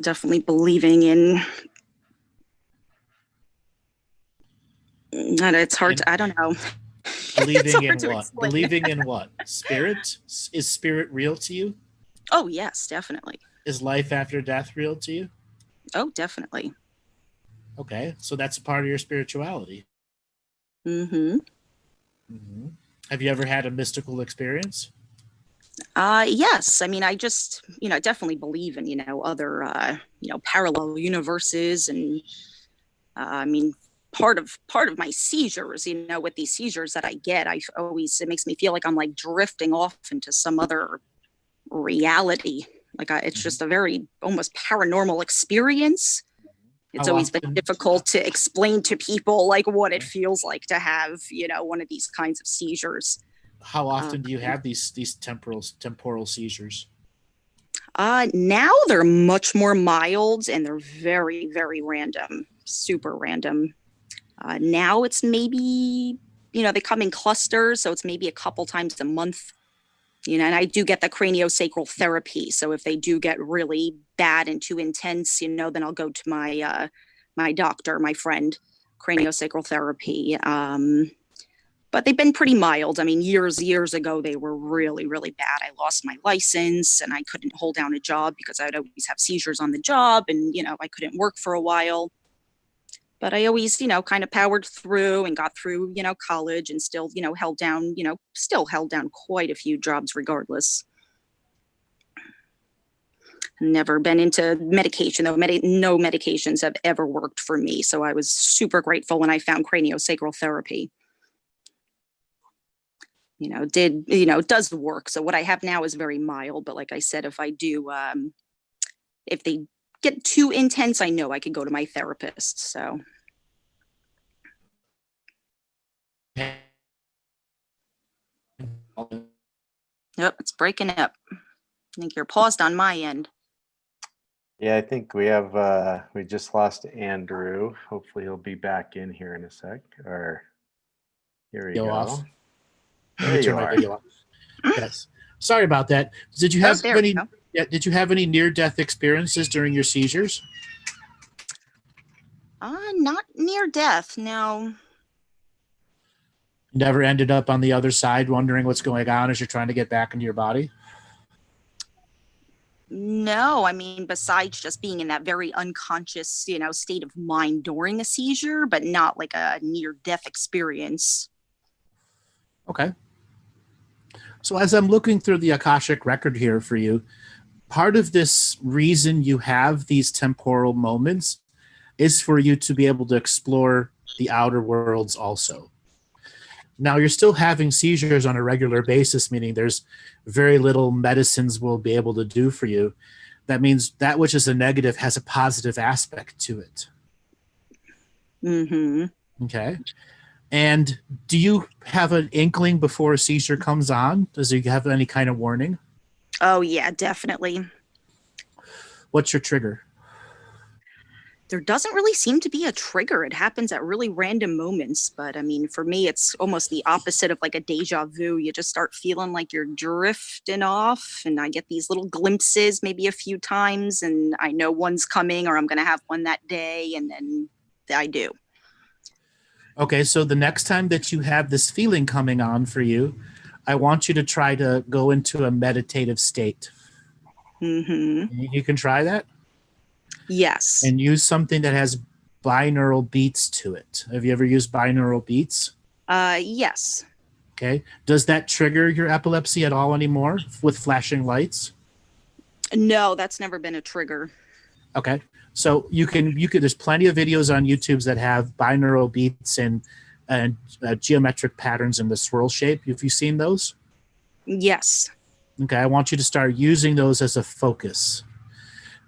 Definitely believing in. And it's hard to, I don't know. Believing in what? Believing in what? Spirit? Is spirit real to you? Oh, yes, definitely. Is life after death real to you? Oh, definitely. Okay, so that's a part of your spirituality. Mm-hmm. Mm-hmm. Have you ever had a mystical experience? Yes. I mean, I just, definitely believe in, other, parallel universes. And I mean, part of my seizures, with these seizures that I get, it makes me feel like I'm like drifting off into some other reality. Like it's just a very almost paranormal experience. It's always been difficult to explain to people like what it feels like to have, one of these kinds of seizures. How often do you have these temporal seizures? Now they're much more mild and they're very, very random, super random. Now it's maybe, they come in clusters, so it's maybe a couple times a month. And I do get the craniosacral therapy. So if they do get really bad and too intense, then I'll go to my my doctor, my friend, craniosacral therapy. But they've been pretty mild. I mean, years ago, they were really, really bad. I lost my license and I couldn't hold down a job because I'd always have seizures on the job and, I couldn't work for a while. But I always, kind of powered through and got through, college and still, held down quite a few jobs regardless. Never been into medication, though. No medications have ever worked for me. So I was super grateful when I found craniosacral therapy. It does work. So what I have now is very mild. But like I said, if I do, if they get too intense, I know I could go to my therapist. So. Yep, it's breaking up. I think you're paused on my end. Yeah, I think we just lost Andrew. Hopefully he'll be back in here in a sec. Or here we go. Off. There you are. Yes. Sorry about that. Did you have any? Yeah, did you have any near-death experiences during your seizures? Not near death, no. Never ended up on the other side wondering what's going on as you're trying to get back into your body? No, I mean, besides just being in that very unconscious, state of mind during a seizure, but not like a near-death experience. Okay. So as I'm looking through the Akashic record here for you, part of this reason you have these temporal moments is for you to be able to explore the outer worlds also. Now, you're still having seizures on a regular basis, meaning there's very little medicines will be able to do for you. That means that which is a negative has a positive aspect to it. Mm-hmm. Okay. And do you have an inkling before a seizure comes on? Does it have any kind of warning? Oh, yeah, definitely. What's your trigger? There doesn't really seem to be a trigger. It happens at really random moments. But I mean, for me, it's almost the opposite of like a deja vu. You just start feeling like you're drifting off. And I get these little glimpses maybe a few times. And I know one's coming or I'm going to have one that day. And then I do. Okay, so the next time that you have this feeling coming on for you, I want you to try to go into a meditative state. Mm-hmm. You can try that? Yes. And use something that has binaural beats to it. Have you ever used binaural beats? Yes. Okay. Does that trigger your epilepsy at all anymore with flashing lights? No, that's never been a trigger. Okay. So you can there's plenty of videos on YouTube that have binaural beats and geometric patterns in the swirl shape. Have you seen those? Yes. Okay. I want you to start using those as a focus.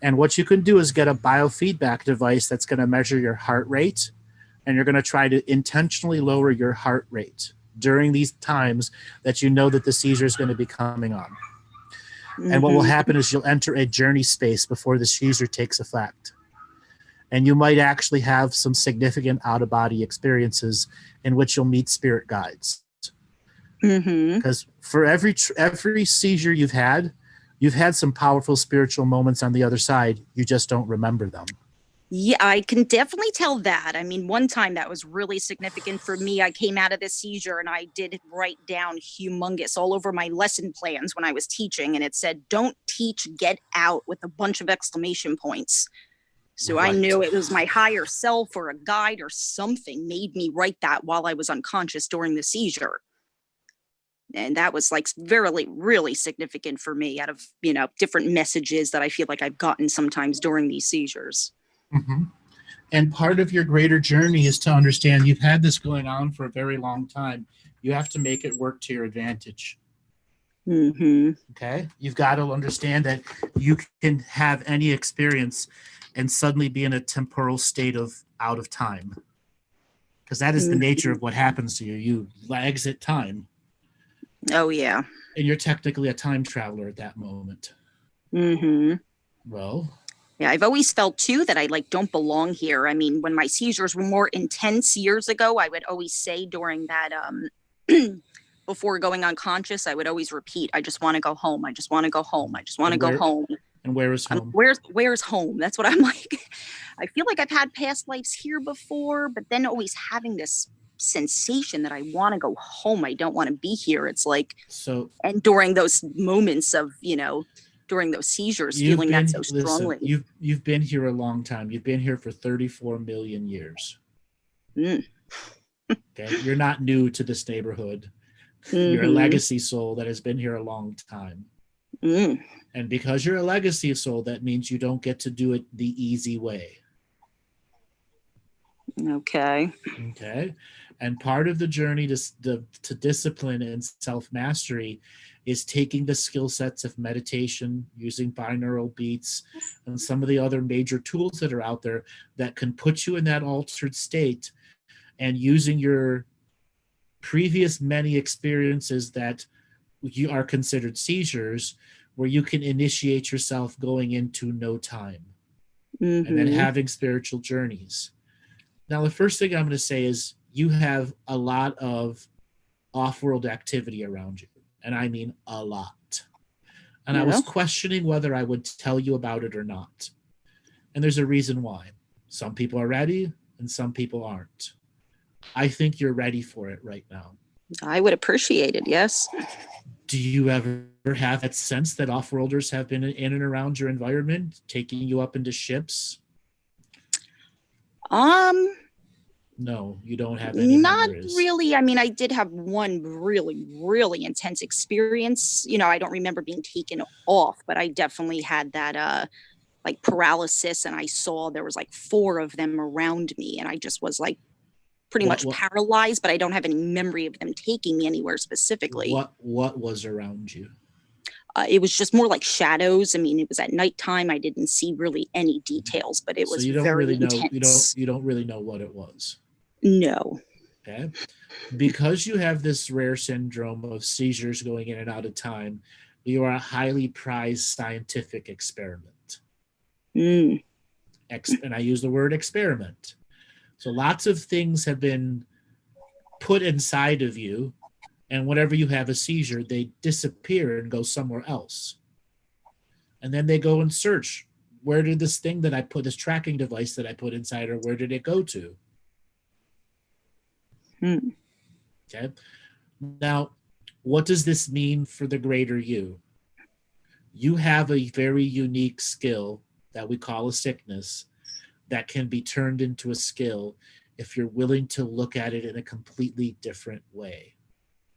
And what you can do is get a biofeedback device that's going to measure your heart rate, and you're going to try to intentionally lower your heart rate during these times that you know that the seizure is going to be coming on. Mm-hmm. And what will happen is you'll enter a journey space before the seizure takes effect. And you might actually have some significant out-of-body experiences in which you'll meet spirit guides. Mm-hmm. Because for every seizure you've had some powerful spiritual moments on the other side. You just don't remember them. Yeah, I can definitely tell that. I mean, one time that was really significant for me. I came out of this seizure and I did write down humongous all over my lesson plans when I was teaching. And it said, "Don't teach, get out," with a bunch of exclamation points. So I knew it was my higher self or a guide or something made me write that while I was unconscious during the seizure. And that was like really, really significant for me out of, different messages that I feel like I've gotten sometimes during these seizures. Mm-hmm. And part of your greater journey is to understand you've had this going on for a very long time. You have to make it work to your advantage. Mm-hmm. Okay? You've got to understand that you can have any experience and suddenly be in a temporal state of out of time. Because that is the nature of what happens to you. You exit time. Oh, yeah. And you're technically a time traveler at that moment. Mm-hmm. Well... Yeah, I've always felt, too, that I, don't belong here. I mean, when my seizures were more intense years ago, I would always say during that, before going unconscious, I would always repeat, "I just want to go home. I just want to go home. I just want to go home." And where is home? Where's home? That's what I'm like. I feel like I've had past lives here before, but then always having this sensation that I want to go home. I don't want to be here. It's like, so, and during those moments of, during those seizures, feeling that so strongly. Listen, you've been here a long time. You've been here for 34 million years. Mm. Okay, you're not new to this neighborhood. Mm-hmm. You're a legacy soul that has been here a long time. Mm. And because you're a legacy soul, that means you don't get to do it the easy way. Okay. Okay. And part of the journey to discipline and self-mastery is taking the skill sets of meditation, using binaural beats, and some of the other major tools that are out there that can put you in that altered state, and using your previous many experiences that you are considered seizures, where you can initiate yourself going into no time. Mm-hmm. And then having spiritual journeys. Now, the first thing I'm going to say is you have a lot of off-world activity around you. And I mean a lot. And I was questioning whether I would tell you about it or not. And there's a reason why. Some people are ready and some people aren't. I think you're ready for it right now. I would appreciate it, yes. Do you ever have that sense that off-worlders have been in and around your environment, taking you up into ships? No, you don't have any Not memories. really. I mean, I did have one really, really intense experience. I don't remember being taken off, but I definitely had that paralysis, and I saw there was 4 of them around me, and I just was pretty much paralyzed, but I don't have any memory of them taking me anywhere specifically. What was around you? It was just more like shadows. I mean, it was at nighttime. I didn't see really any details, but it was very intense. You don't really know what it was. No. Okay. Because you have this rare syndrome of seizures going in and out of time, you are a highly prized scientific experiment. Mm. And I use the word experiment. So lots of things have been put inside of you, and whenever you have a seizure, they disappear and go somewhere else. And then they go and search, where did this thing that I put, this tracking device that I put inside her, where did it go to? Okay. Now, what does this mean for the greater you? You have a very unique skill that we call a sickness that can be turned into a skill if you're willing to look at it in a completely different way.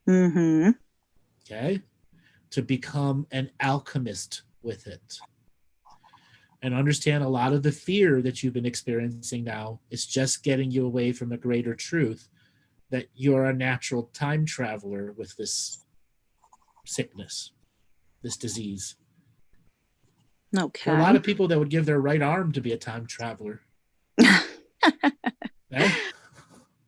Mm-hmm. Okay? To become an alchemist with it. And understand a lot of the fear that you've been experiencing now is just getting you away from a greater truth that you're a natural time traveler with this sickness, this disease. Okay. There are a lot of people that would give their right arm to be a time traveler.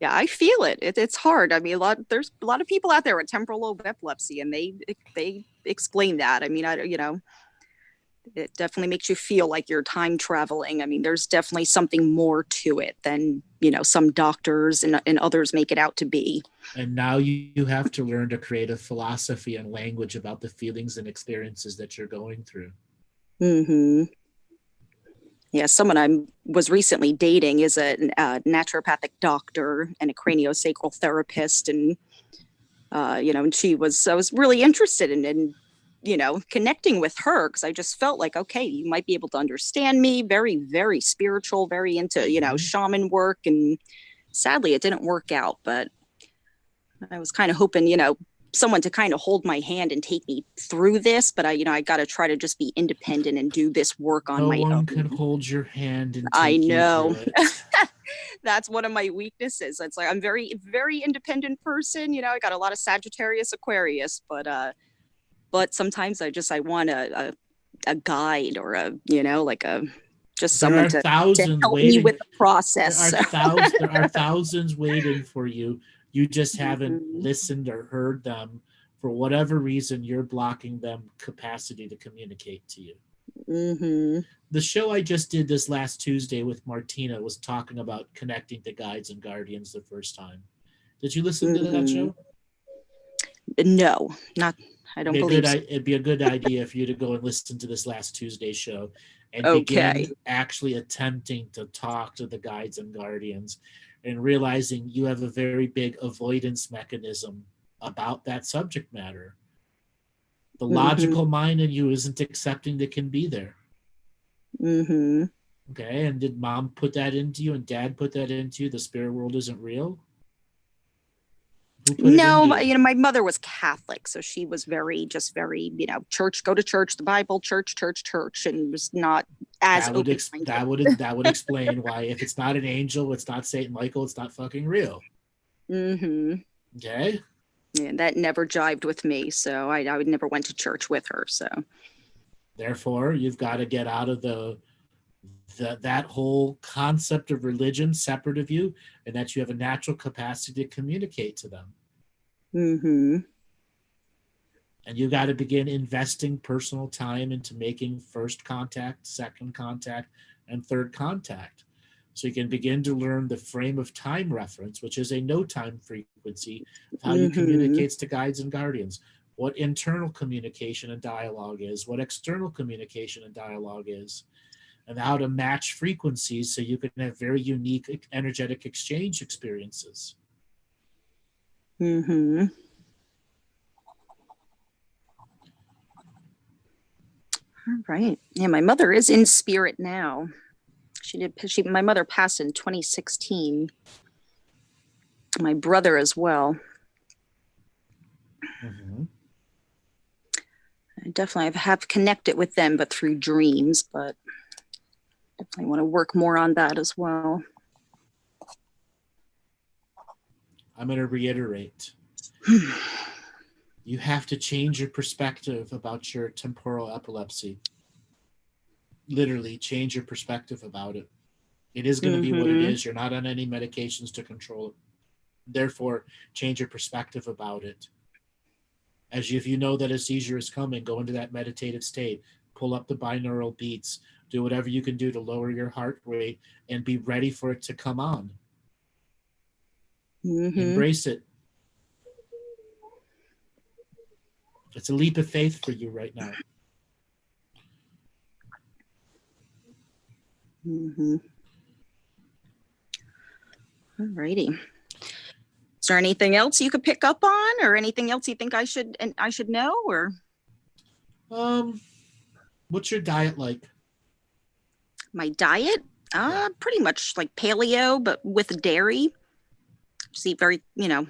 Yeah, I feel it. It's hard. I mean, there's a lot of people out there with temporal lobe epilepsy, and they explain that. I mean, it definitely makes you feel like you're time traveling. I mean, there's definitely something more to it than, some doctors and others make it out to be. And now you have to learn to create a philosophy and language about the feelings and experiences that you're going through. Mm-hmm. Yeah, someone I was recently dating is a naturopathic doctor and a craniosacral therapist. And, and I was really interested in connecting with her because I just felt like, okay, you might be able to understand me. Very, very spiritual, very into, shaman work. And sadly, it didn't work out. But I was kind of hoping, someone to kind of hold my hand and take me through this. But I got to try to just be independent and do this work on my own. No one can hold your hand and take I know. you through it. That's one of my weaknesses. It's like I'm very, very independent person. I got a lot of Sagittarius, Aquarius, but sometimes I want a guide or just someone to help me with the process. There are thousands waiting for you. You just haven't listened or heard them. For whatever reason, you're blocking them capacity to communicate to you. Mm-hmm. The show I just did this last Tuesday with Martina was talking about connecting to guides and guardians the first time. Did you listen to that show? No, not. I don't believe so. It'd be a good idea for you to go and listen to this last Tuesday show and begin actually attempting to talk to the guides and guardians and realizing you have a very big avoidance mechanism about that subject matter. The logical mind in you isn't accepting that can be there. Mm-hmm. Okay, and did mom put that into you and dad put that into you? The spirit world isn't real? No, my mother was Catholic, so she was very, church, go to church, the Bible, church, and was not as that would explain why if it's not an angel, it's not Saint Michael, it's not fucking real. Mm-hmm. Okay. Yeah, that never jived with me, so I never went to church with her. So therefore, you've got to get out of that whole concept of religion separate of you, and that you have a natural capacity to communicate to them. Mm-hmm. And you got to begin investing personal time into making first contact, second contact, and third contact. So you can begin to learn the frame of time reference, which is a no time frequency of how you communicate to guides and guardians, what internal communication and dialogue is, what external communication and dialogue is, and how to match frequencies so you can have very unique energetic exchange experiences. Mm-hmm. All right. Yeah, my mother is in spirit now. My mother passed in 2016. My brother as well. Mm-hmm. I definitely have connected with them, but through dreams, but definitely want to work more on that as well. I'm going to reiterate. You have to change your perspective about your temporal epilepsy. Literally change your perspective about it. It is going to be what it is. You're not on any medications to control it. Therefore, change your perspective about it. If you know that a seizure is coming, go into that meditative state. Pull up the binaural beats. Do whatever you can do to lower your heart rate and be ready for it to come on. Embrace it. It's a leap of faith for you right now. All righty. Is there anything else you could pick up on, or anything else you think I should know, or? What's your diet like? My diet? Pretty much like paleo, but with dairy. Just eat very,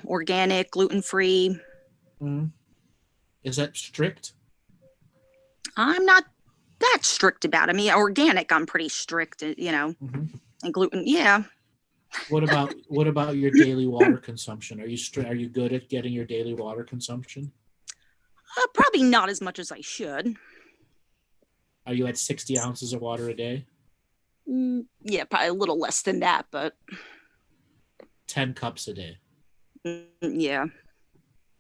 organic, gluten-free. Is that strict? I'm not that strict about it. I mean, organic, I'm pretty strict, and gluten, yeah. What about your daily water consumption? Are you good at getting your daily water consumption? Probably not as much as I should. Are you at 60 ounces of water a day? Yeah, probably a little less than that, but 10 cups a day. Yeah.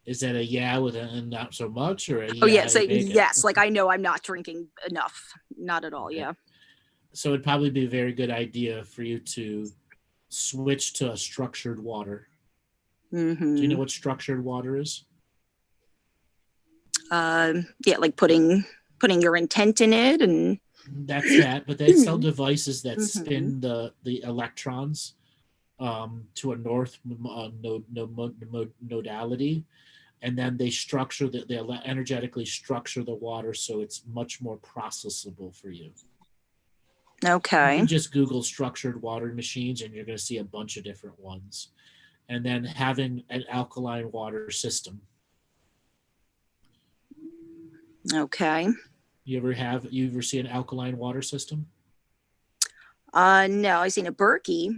Is that a yeah with a not so much, or a yeah? Oh yeah, say make it? yes. Like I know I'm not drinking enough. Not at all. Okay. Yeah. So it'd probably be a very good idea for you to switch to a structured water. Mm-hmm. Do you know what structured water is? Yeah, like putting your intent in it, and That's that. But they sell devices that spin the electrons to a north nodality, and then they structure they energetically structure the water so it's much more processable for you. okay. You can just Google structured water machines and you're going to see a bunch of different ones. And then having an alkaline water system. Okay. You ever see an alkaline water system? No, I seen a Berkey.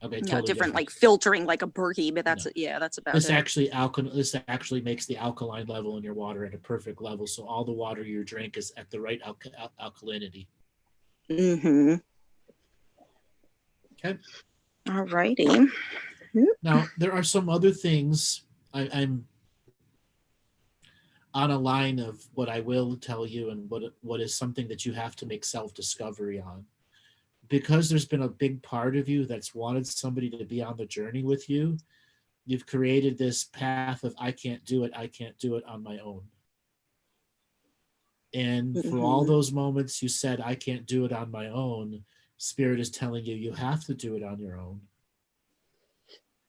Okay, No, totally different, like filtering like a Berkey, but that's that's about this it. This actually makes the alkaline level in your water at a perfect level, so all the water you drink is at the right alkalinity. Mm-hmm. Okay. All righty. Now there are some other things I'm on a line of what I will tell you and what is something that you have to make self-discovery on. Because there's been a big part of you that's wanted somebody to be on the journey with you, you've created this path of I can't do it on my own. And for all those moments you said I can't do it on my own, Spirit is telling you you have to do it on your own.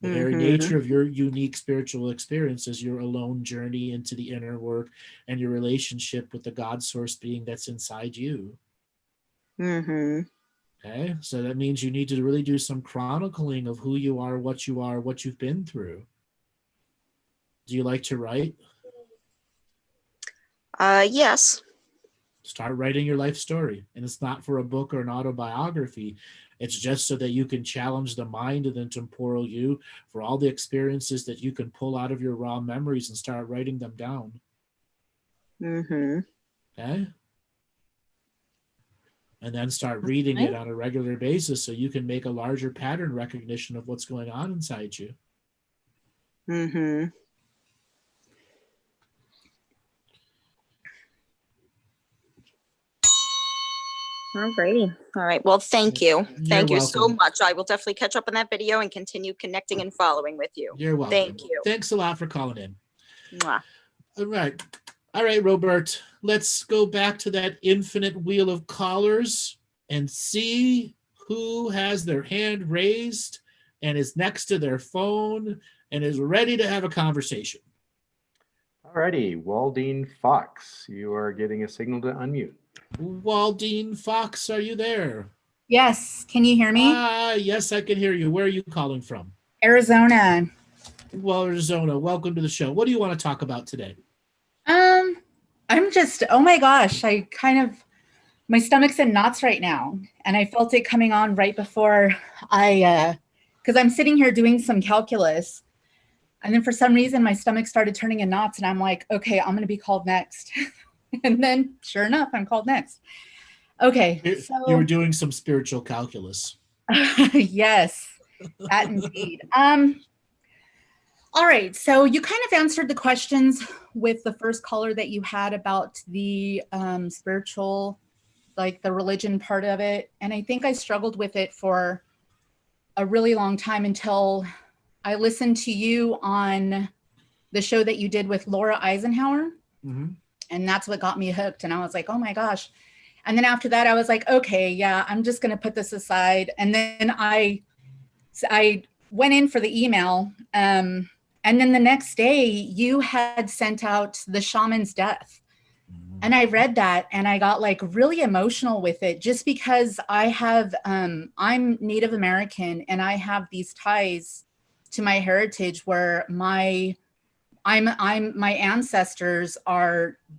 The very nature of your unique spiritual experience is your alone journey into the inner work and your relationship with the God source being that's inside you. Okay, so that means you need to really do some chronicling of who you are, what you've been through. Do you like to write? Yes. Start writing your life story. And it's not for a book or an autobiography. It's just so that you can challenge the mind and the temporal you for all the experiences that you can pull out of your raw memories and start writing them down. Okay? And then start reading it on a regular basis so you can make a larger pattern recognition of what's going on inside you. Alrighty. All right. Well, thank you. Thank you so welcome. much. I will definitely catch up on that video and continue connecting and following with you. You're welcome. Thank you. Thanks a lot for calling in. Mwah. All right, Robert. Let's go back to that infinite wheel of callers and see who has their hand raised and is next to their phone and is ready to have a conversation. Alrighty, Waldine Fox, you are getting a signal to unmute. Waldine Fox, are you there? Yes. Can you hear me? Yes, I can hear you. Where are you calling from? Arizona. Well, Arizona. Welcome to the show. What do you want to talk about today? I'm just, oh my gosh, my stomach's in knots right now. And I felt it coming on right before because I'm sitting here doing some calculus. And then for some reason, my stomach started turning in knots. And I'm like, okay, I'm going to be called next. And then sure enough, I'm called next. Okay. So you were doing some spiritual calculus. Yes, that indeed. All right. So you kind of answered the questions with the first caller that you had about the spiritual, like the religion part of it. And I think I struggled with it for a really long time until I listened to you on the show that you did with Laura Eisenhower. And that's what got me hooked. And I was like, oh my gosh. And then after that, I was like, okay, yeah, I'm just going to put this aside. And then I went in for the email. And then the next day you had sent out The Shaman's Death. And I read that and I got like really emotional with it just because I have, I'm Native American and I have these ties to my heritage where my ancestors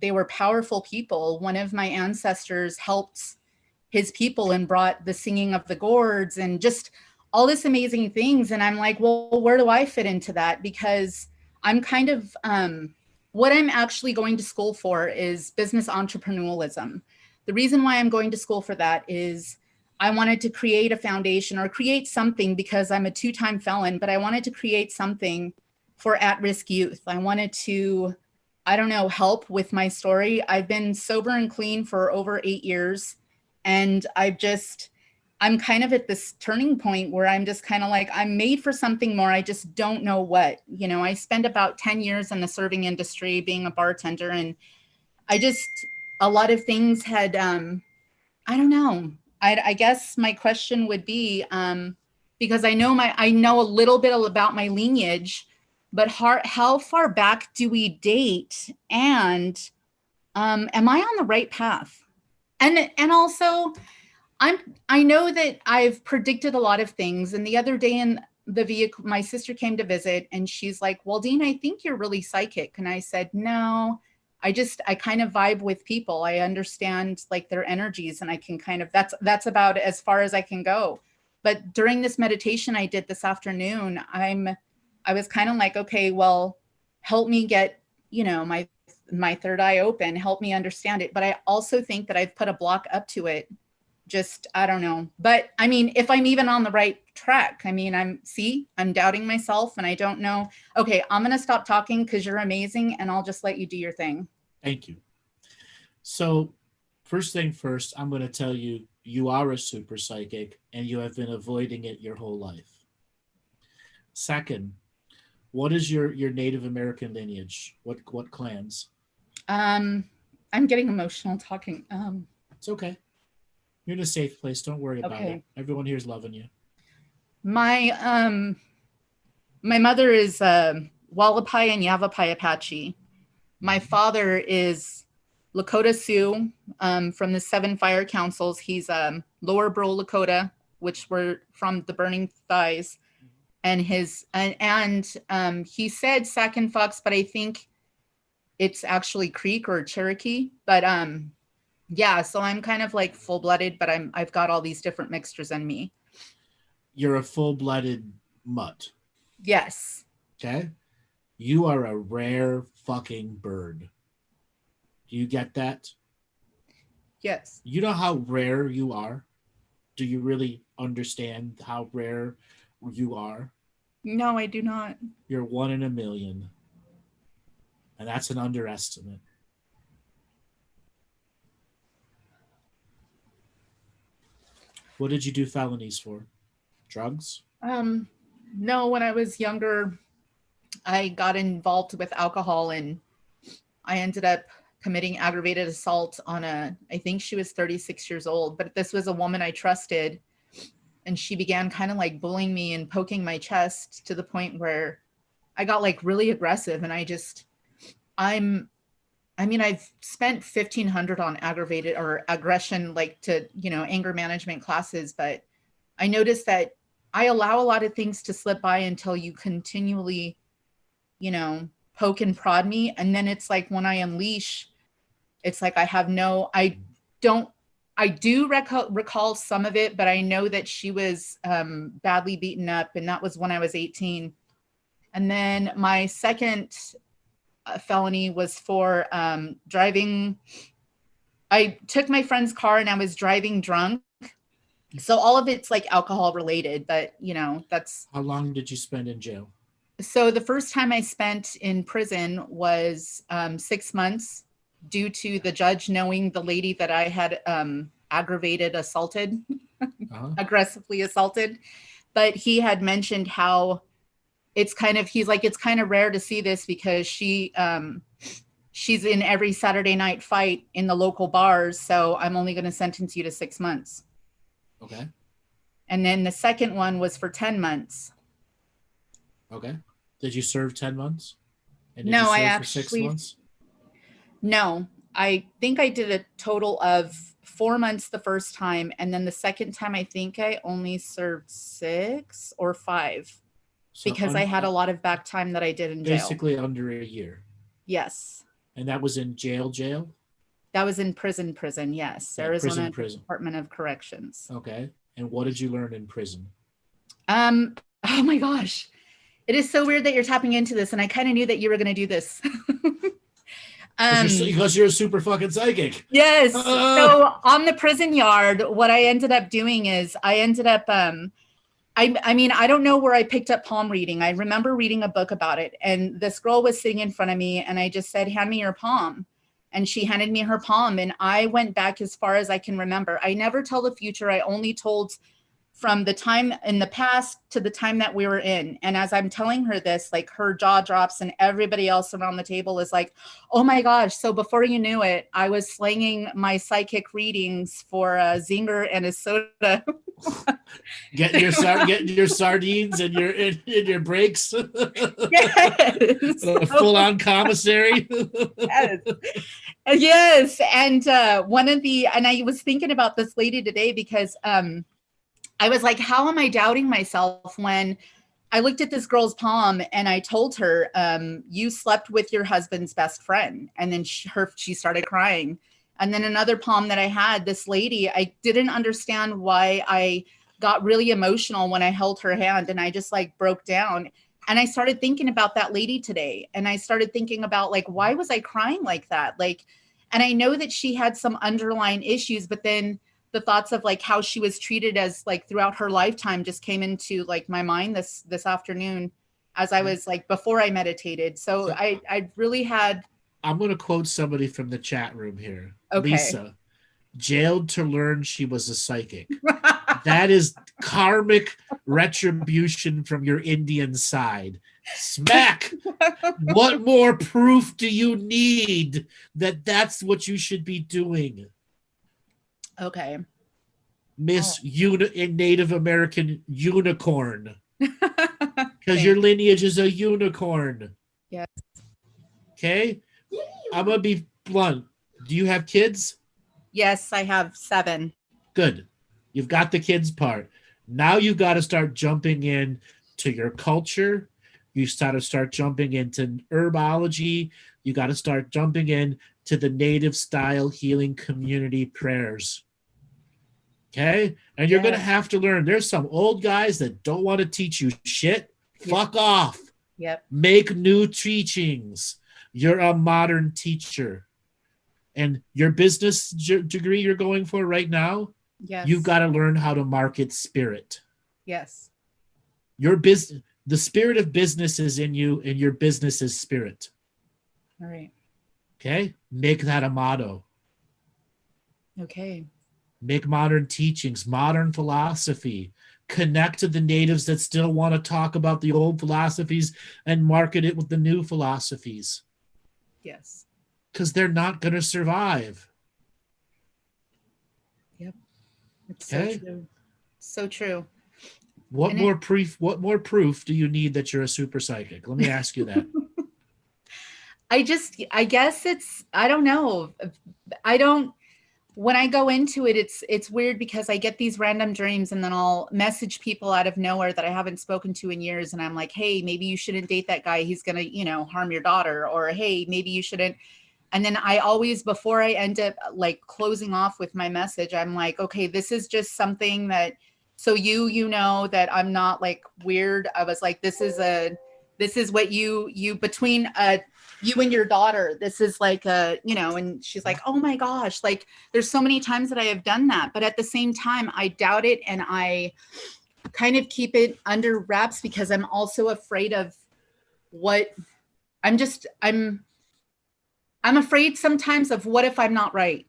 they were powerful people. One of my ancestors helped his people and brought the singing of the gourds and just all this amazing things. And I'm like, well, where do I fit into that? Because I'm kind of, what I'm actually going to school for is business entrepreneurialism. The reason why I'm going to school for that is I wanted to create a foundation or create something because I'm a 2-time felon, but I wanted to create something for at-risk youth. I wanted to, I don't know, help with my story. I've been sober and clean for over 8 years. And I'm kind of at this turning point where I'm just kind of like, I'm made for something more. I just don't know what. You know, I spent about 10 years in the serving industry being a bartender. And a lot of things had, I don't know. I guess my question would be, because I know a little bit about my lineage, but how far back do we date? And am I on the right path? And also, I know that I've predicted a lot of things. And the other day in the vehicle, my sister came to visit and she's like, well, Dean, I think you're really psychic. And I said, no, I kind of vibe with people. I understand like their energies and I can kind of, that's about as far as I can go. But during this meditation I did this afternoon, I was kind of like, okay, well, help me get, you know, my third eye open, help me understand it. But I also think that I've put a block up to it. Just, I don't know. But I mean, if I'm even on the right track, I mean, I'm doubting myself and I don't know. Okay, I'm going to stop talking because you're amazing and I'll just let you do your thing. Thank you. So first thing first, I'm going to tell you, you are a super psychic and you have been avoiding it your whole life. Second, what is your Native American lineage? What clans? I'm getting emotional talking. It's okay. You're in a safe place. Don't worry about it. Everyone here is loving you. My mother is Wallapai and Yavapai Apache. My father is Lakota Sioux from the 7 Fire Councils. He's Lower Bro Lakota, which were from the Burning Thighs. And he said Sac and Fox, but I think it's actually Creek or Cherokee. But yeah, so I'm kind of like full-blooded, but I've got all these different mixtures in me. You're a full-blooded mutt. Yes. Okay. You are a rare fucking bird. Do you get that? Yes. You know how rare you are? Do you really understand how rare you are? No, I do not. You're 1 in a million. And that's an underestimate. What did you do felonies for? Drugs? No, when I was younger, I got involved with alcohol and I ended up committing aggravated assault on I think she was 36 years old, but this was a woman I trusted. And she began kind of like bullying me and poking my chest to the point where I got like really aggressive. And I've spent $1,500 on aggravated or aggression, like to, you know, anger management classes. But I noticed that I allow a lot of things to slip by until you continually, you know, poke and prod me. And then it's like when I unleash, it's like I do recall some of it, but I know that she was badly beaten up, and that was when I was 18. And then my second felony was for driving. I took my friend's car and I was driving drunk. So all of it's like alcohol related, but you know, that's. How long did you spend in jail? So the first time I spent in prison was 6 months due to the judge knowing the lady that I had aggravated assaulted, aggressively assaulted. But he had mentioned how it's kind of rare to see this because she's in every Saturday night fight in the local bars. So I'm only going to sentence you to 6 months. Okay. And then the second one was for 10 months. Okay. Did you serve 10 months? And No, I actually. For 6 months? No, I think I did a total of 4 months the first time. And then the second time, I think I only served 6 or 5 because I had a lot of back time that I did in jail. Basically under a year. Yes. And that was in jail? That was in prison, yes. Yeah, Arizona prison. Department of Corrections. Okay. And what did you learn in prison? Oh my gosh. It is so weird that you're tapping into this, and I kind of knew that you were going to do this. Because you're a super fucking psychic. Yes. So on the prison yard, what I ended up doing is I ended up I mean, I don't know where I picked up palm reading. I remember reading a book about it, and this girl was sitting in front of me, and I just said, hand me your palm. And she handed me her palm, and I went back as far as I can remember. I never tell the future. I only told from the time in the past to the time that we were in. And as I'm telling her this, like her jaw drops and everybody else around the table is like, oh my gosh. So before you knew it, I was slanging my psychic readings for a zinger and a soda. Getting your sardines and your breaks. Yes. Full on commissary. Yes. Yes. And and I was thinking about this lady today because I was like, how am I doubting myself when I looked at this girl's palm and I told her, you slept with your husband's best friend. And then she started crying. And then another palm that I had, this lady, I didn't understand why I got really emotional when I held her hand, and I just like broke down. And I started thinking about that lady today. And I started thinking about like, why was I crying like that? Like, and I know that she had some underlying issues, but then the thoughts of like how she was treated as like throughout her lifetime just came into like my mind this afternoon as I was like before I meditated. So I really had. I'm going to quote somebody from the chat room here. Okay. Lisa, jailed to learn she was a psychic. That is karmic retribution from your Indian side. Smack. What more proof do you need that that's what you should be doing? Okay. Miss Native American unicorn. Because your lineage is a unicorn. Yes. Okay? I'm going to be blunt. Do you have kids? Yes, I have 7. Good. You've got the kids part. Now you've got to start jumping in to your culture. You got to start jumping into herbology. You got to start jumping in to the native style healing community prayers. Okay? And you're going to have to learn. There's some old guys that don't want to teach you shit. Fuck off. Yep. Make new teachings. You're a modern teacher. And your business degree you're going for right now, yes, you've got to learn how to market spirit. Yes. Your business, the spirit of business is in you, and your business is spirit. All right. Okay? Make that a motto. Okay. Make modern teachings, modern philosophy. Connect to the natives that still want to talk about the old philosophies and market it with the new philosophies. Yes. Because they're not going to survive. Yep. It's so true. So true. What more proof do you need that you're a super psychic? Let me ask you that. I guess I don't know. When I go into it, it's weird because I get these random dreams and then I'll message people out of nowhere that I haven't spoken to in years. And I'm like, hey, maybe you shouldn't date that guy. He's going to, harm your daughter. Or, hey, maybe you shouldn't. And then I always, before I end up like closing off with my message, I'm like, okay, this is just something that, so you know that I'm not like weird. I was like, this is what you between you and your daughter, this is like and she's like, oh my gosh, like there's so many times that I have done that. But at the same time, I doubt it. And I kind of keep it under wraps because I'm also afraid of I'm afraid sometimes of what if I'm not right?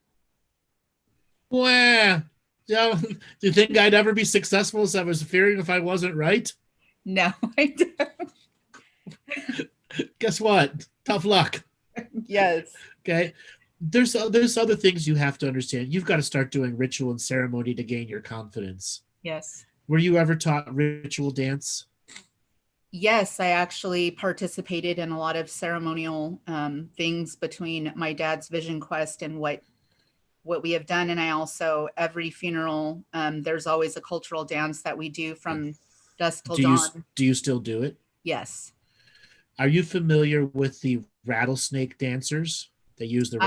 Well, do you think I'd ever be successful if I was fearing if I wasn't right? No, I don't. Guess what? Tough luck. Yes. Okay. There's other things you have to understand. You've got to start doing ritual and ceremony to gain your confidence. Yes. Were you ever taught ritual dance? Yes, I actually participated in a lot of ceremonial things between my dad's vision quest and what we have done. And I also, every funeral, there's always a cultural dance that we do from dusk till dawn. Do you still do it? Yes. Are you familiar with the rattlesnake dancers? They use the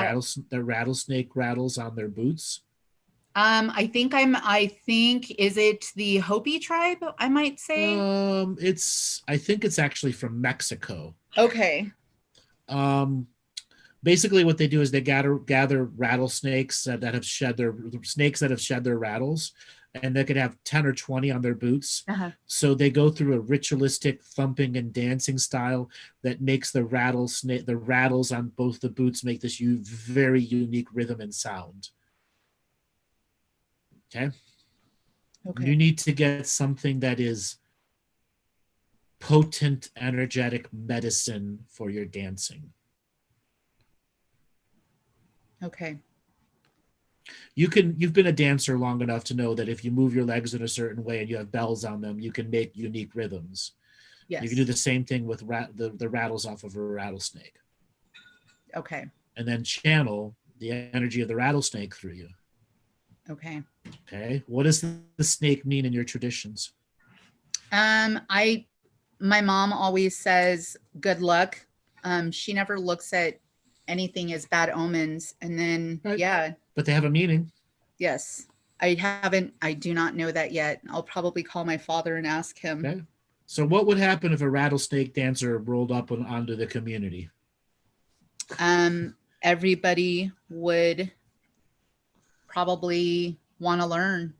rattlesnake rattles on their boots. I think is it the Hopi tribe? I might say. I think it's actually from Mexico. Okay. Basically what they do is they gather rattlesnakes that have shed their rattles, and they could have 10 or 20 on their boots. Uh-huh. So they go through a ritualistic thumping and dancing style that makes the rattles on both the boots make this very unique rhythm and sound. Okay. You need to get something that is potent, energetic medicine for your dancing. Okay. You've been a dancer long enough to know that if you move your legs in a certain way and you have bells on them, you can make unique rhythms. Yes. You can do the same thing with the rattles off of a rattlesnake. Okay. And then channel the energy of the rattlesnake through you. Okay. Okay. What does the snake mean in your traditions? My mom always says good luck. She never looks at anything as bad omens. And then, Right. Yeah. But they have a meaning. Yes. I do not know that yet. I'll probably call my father and ask him. Okay. So what would happen if a rattlesnake dancer rolled up onto the community? Everybody would probably want to learn.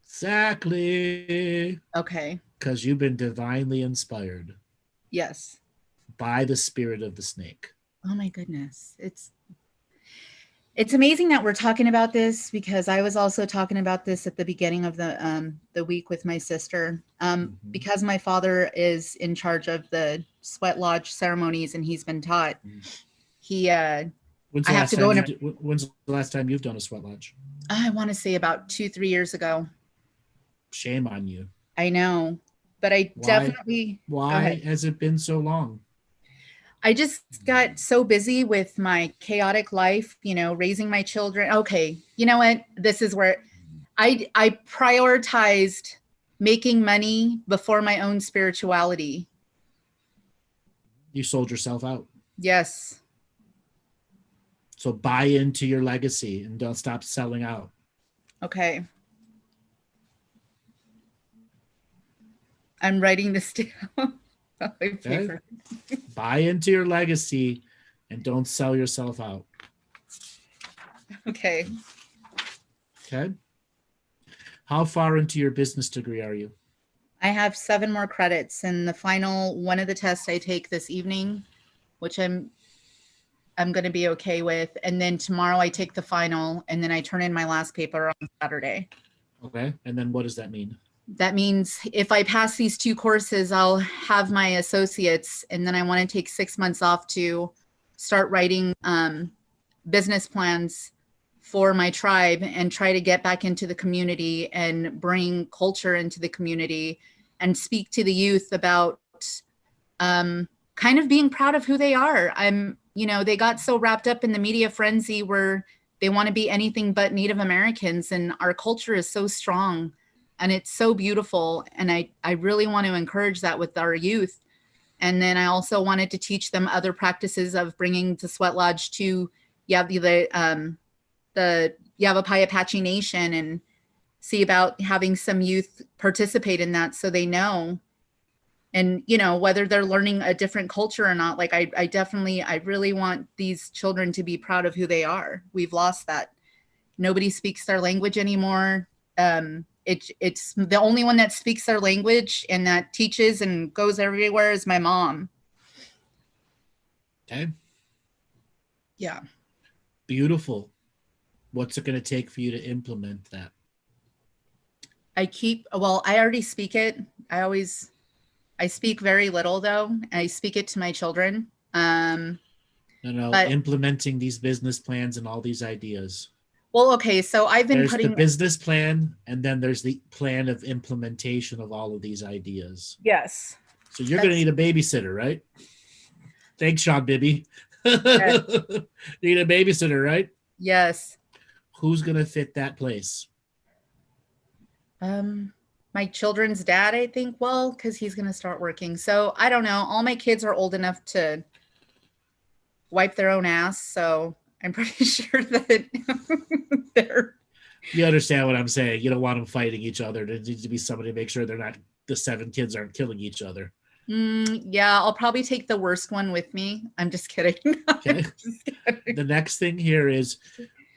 Exactly. Okay. Because you've been divinely inspired Yes. by the spirit of the snake. Oh my goodness. It's amazing that we're talking about this, because I was also talking about this at the beginning of the week with my sister. Because my father is in charge of the sweat lodge ceremonies and he's been taught. When's the last time you've done a sweat lodge? I want to say about 2-3 years ago. Shame on you. I know, but Why has it been so long? I just got so busy with my chaotic life, raising my children. Okay, you know what? This is where I prioritized making money before my own spirituality. You sold yourself out. Yes. So buy into your legacy and don't stop selling out. Okay. I'm writing this down. Okay? Buy into your legacy and don't sell yourself out. Okay. Okay. How far into your business degree are you? I have 7 more credits, and the final one of the tests I take this evening, which I'm going to be okay with. And then tomorrow I take the final, and then I turn in my last paper on Saturday. Okay. And then what does that mean? That means if I pass these 2 courses, I'll have my associates, and then I want to take 6 months off to start writing business plans for my tribe and try to get back into the community and bring culture into the community and speak to the youth about kind of being proud of who they are. They got so wrapped up in the media frenzy where they want to be anything but Native Americans, and our culture is so strong. And it's so beautiful. And I really want to encourage that with our youth. And then I also wanted to teach them other practices of bringing the sweat lodge to the Yavapai Apache Nation, and see about having some youth participate in that so they know. And, whether they're learning a different culture or not, like I really want these children to be proud of who they are. We've lost that. Nobody speaks their language anymore. It's the only one that speaks their language and that teaches and goes everywhere is my mom. Okay. Yeah. Beautiful. What's it going to take for you to implement that? I already speak it. I speak very little though. I speak it to my children. Implementing these business plans and all these ideas. Well, okay, so I've been there's the business plan, and then there's the plan of implementation of all of these ideas. Yes. So you're going to need a babysitter, right? Thanks, Sean Bibby. Yes. You need a babysitter, right? Yes. Who's going to fit that place? My children's dad, I think, because he's going to start working. So I don't know. All my kids are old enough to wipe their own ass, so I'm pretty sure that they're... You understand what I'm saying. You don't want them fighting each other. There needs to be somebody to make sure the 7 kids aren't killing each other. Yeah, I'll probably take the worst one with me. I'm just kidding. Okay. The next thing here is,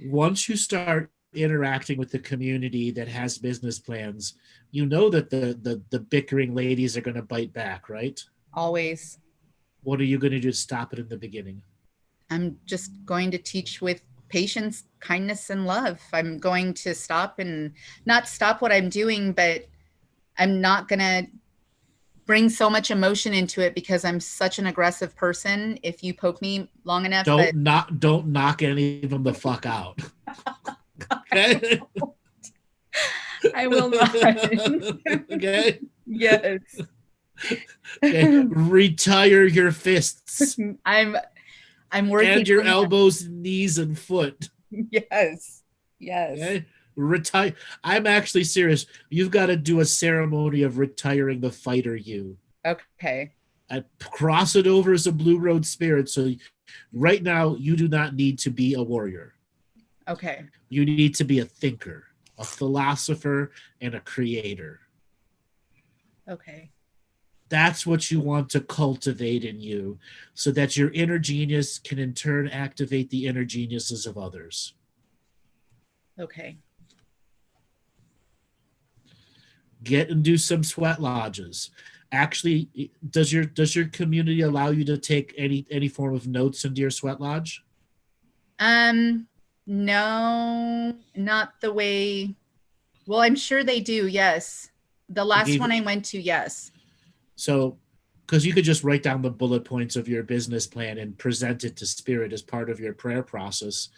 once you start interacting with the community that has business plans, you know that the bickering ladies are going to bite back, right? Always. What are you going to do to stop it in the beginning? I'm just going to teach with patience, kindness, and love. I'm going to not stop what I'm doing, but I'm not going to bring so much emotion into it because I'm such an aggressive person. If you poke me long enough, don't knock any of them the fuck out. Okay. I will not. Okay. Yes. Okay. Retire your fists. I'm working. And your elbows, knees, and foot. Yes. Yes. Okay. Retire. I'm actually serious. You've got to do a ceremony of retiring the fighter you. Okay. I cross it over as a blue road spirit. So right now you do not need to be a warrior. Okay. You need to be a thinker, a philosopher, and a creator. Okay. That's what you want to cultivate in you so that your inner genius can in turn activate the inner geniuses of others. Okay. Get and do some sweat lodges. Actually, does your community allow you to take any form of notes into your sweat lodge? No, not the way. Well, I'm sure they do. Yes. The last one I went to, yes. So, because you could just write down the bullet points of your business plan and present it to spirit as part of your prayer process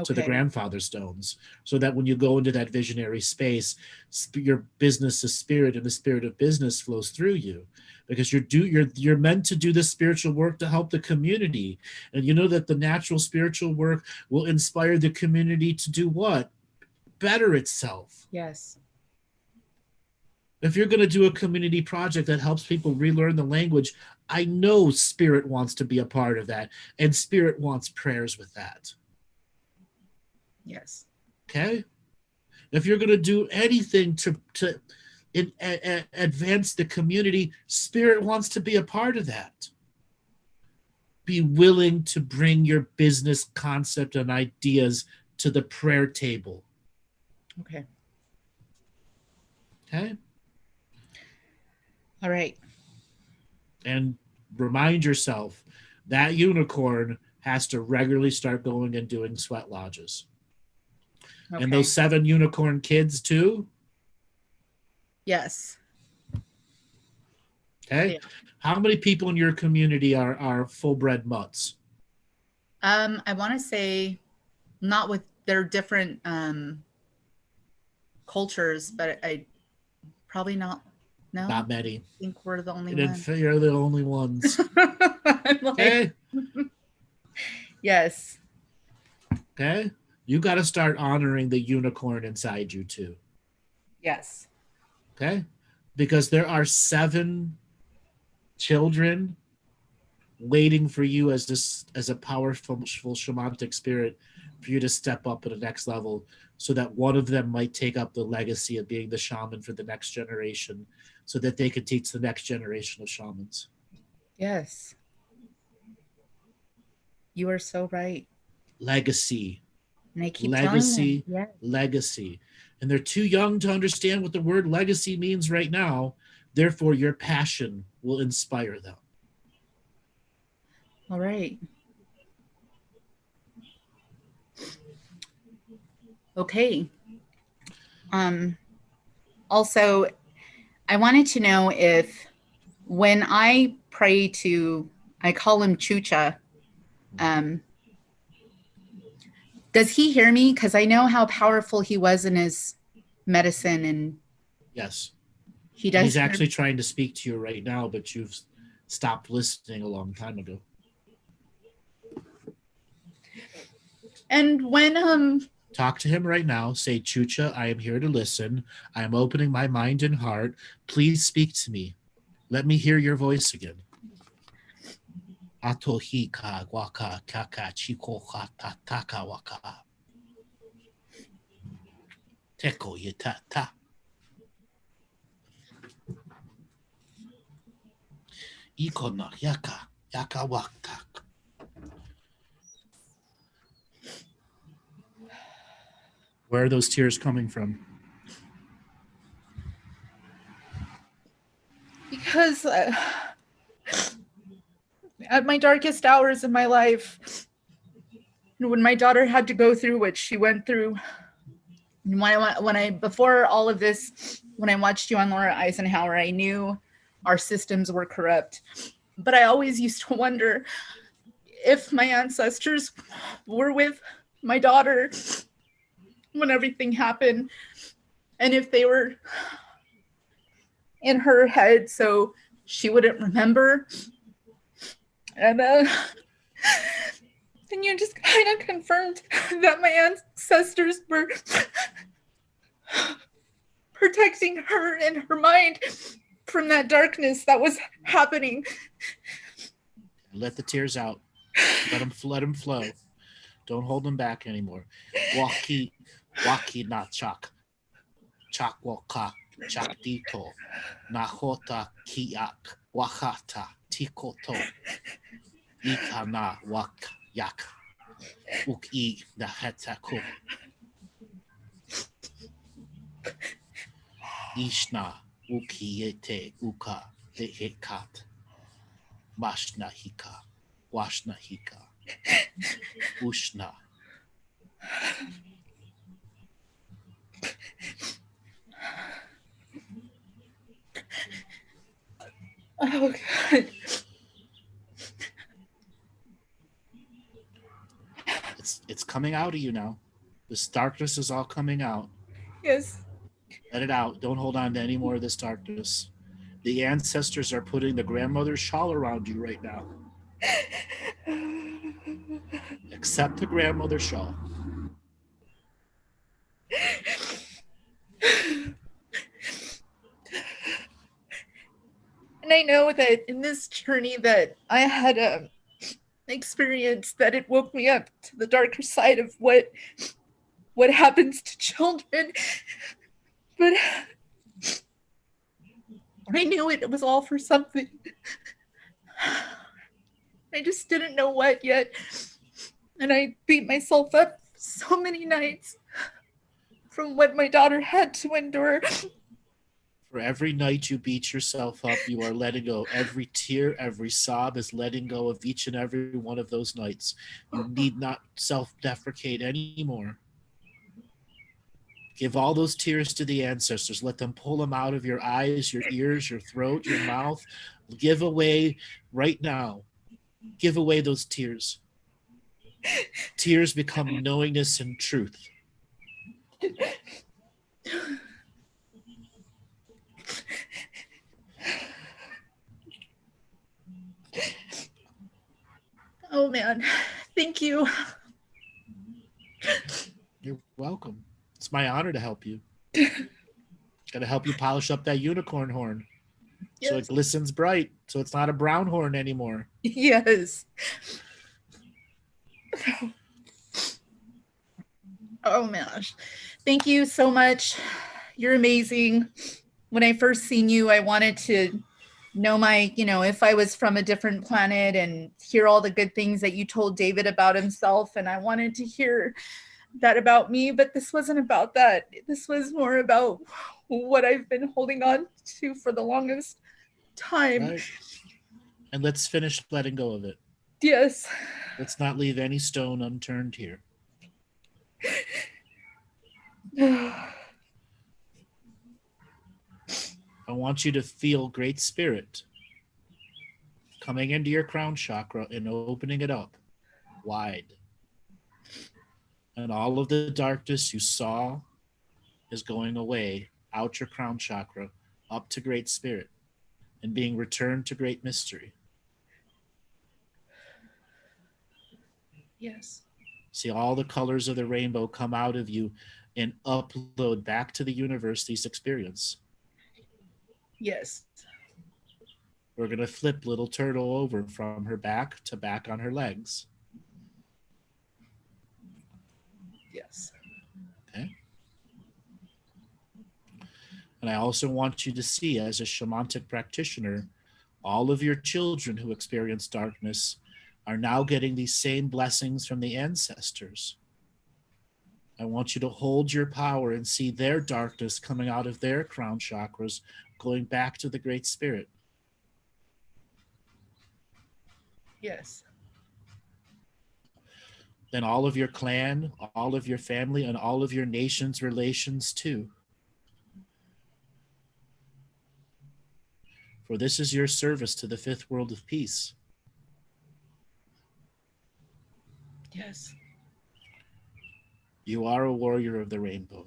to the grandfather stones, so that when you go into that visionary space, your business is spirit and the spirit of business flows through you, because you're meant to do the spiritual work to help the community. And you know that the natural spiritual work will inspire the community to do what? Better itself. Yes. If you're going to do a community project that helps people relearn the language, I know spirit wants to be a part of that, and spirit wants prayers with that. Yes. Okay? If you're going to do anything to advance the community, spirit wants to be a part of that. Be willing to bring your business concept and ideas to the prayer table. Okay. Okay? All right. And remind yourself that unicorn has to regularly start going and doing sweat lodges. Okay. And those 7 unicorn kids too? Yes. Okay. Yeah. How many people in your community are full-bred mutts? I want to say not with their different cultures, but I probably not. No, not many. I think we're the only ones. You're the only ones. Okay. Yes. Okay. You got to start honoring the unicorn inside you too. Yes. Okay. Because there are 7 children waiting for you as a powerful shamanic spirit for you to step up at the next level, so that one of them might take up the legacy of being the shaman for the next generation, so that they could teach the next generation of shamans. Yes. You are so right. Legacy. And I keep legacy, telling them, legacy. And they're too young to understand what the word legacy means right now. Therefore, your passion will inspire them. All right. Okay. Also, I wanted to know if when I pray to, I call him Chucha, does he hear me? Because I know how powerful he was in his medicine. And yes, he does. He's actually trying to speak to you right now, but you've stopped listening a long time ago. And when talk to him right now. Say, Chucha, I am here to listen. I am opening my mind and heart. Please speak to me. Let me hear your voice again. Atohi ka waka kaka chiko hata taka waka. Teko yatata. Ikona yaka yaka waka. Where are those tears coming from? Because at my darkest hours in my life, when my daughter had to go through what she went through, before all of this, when I watched you on Laura Eisenhower, I knew our systems were corrupt. But I always used to wonder if my ancestors were with my daughter when everything happened, and if they were in her head so she wouldn't remember. And you just kind of confirmed that my ancestors were protecting her and her mind from that darkness that was happening. Let the tears out. Let them flow. Don't hold them back anymore. Waki na chak. Chak waka chak dito. Nahota kiak. Wakata tikoto. Ika na wak yak. Uki na hetako. Ishna ukiete uka dehekat. Mashna hika. Washna hika. Ushna. Oh, God. It's coming out of you now. This darkness is all coming out. Yes. Let it out. Don't hold on to any more of this darkness. The ancestors are putting the grandmother's shawl around you right now. Accept the grandmother's shawl. And I know that in this journey that I had experience, that it woke me up to the darker side of what happens to children. But I knew it was all for something. I just didn't know what yet. And I beat myself up so many nights from what my daughter had to endure. For every night you beat yourself up, you are letting go. Every tear, every sob is letting go of each and every one of those nights. You need not self-deprecate anymore. Give all those tears to the ancestors. Let them pull them out of your eyes, your ears, your throat, your mouth. Give away right now. Give away those tears. Tears become knowingness and truth. Oh, man. Thank you. You're welcome. It's my honor to help you. Got to help you polish up that unicorn horn. Yes. So it glistens bright. So it's not a brown horn anymore. Yes. Oh, my gosh. Thank you so much. You're amazing. When I first seen you, I wanted to know if I was from a different planet and hear all the good things that you told David about himself. And I wanted to hear that about me, but this wasn't about that. This was more about what I've been holding on to for the longest time. Right. And let's finish letting go of it. Yes. Let's not leave any stone unturned here. I want you to feel Great Spirit coming into your crown chakra and opening it up wide. And all of the darkness you saw is going away out your crown chakra, up to Great Spirit, and being returned to Great Mystery. Yes. See all the colors of the rainbow come out of you and upload back to the university's experience. Yes. We're going to flip little turtle over from her back to back on her legs. Yes. Okay. And I also want you to see, as a shamanic practitioner, all of your children who experience darkness are now getting these same blessings from the ancestors. I want you to hold your power and see their darkness coming out of their crown chakras, going back to the Great Spirit. Yes. Then all of your clan, all of your family, and all of your nation's relations too. For this is your service to the fifth world of peace. Yes. You are a warrior of the rainbow.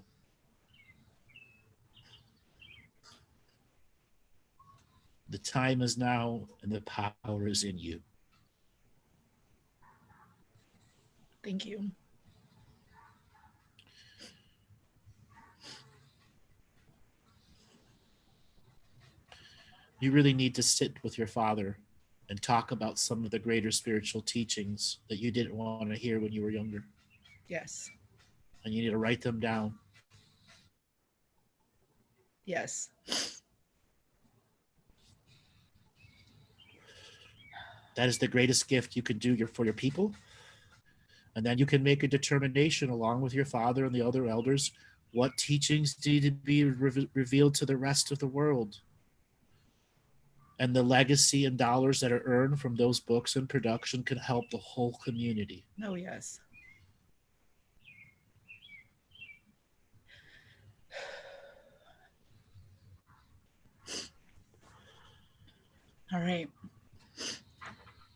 The time is now, and the power is in you. Thank you. You really need to sit with your father and talk about some of the greater spiritual teachings that you didn't want to hear when you were younger. Yes. And you need to write them down. Yes. That is the greatest gift you can do for your people. And then you can make a determination along with your father and the other elders, what teachings need to be revealed to the rest of the world. And the legacy and dollars that are earned from those books and production can help the whole community. Oh, yes. All right.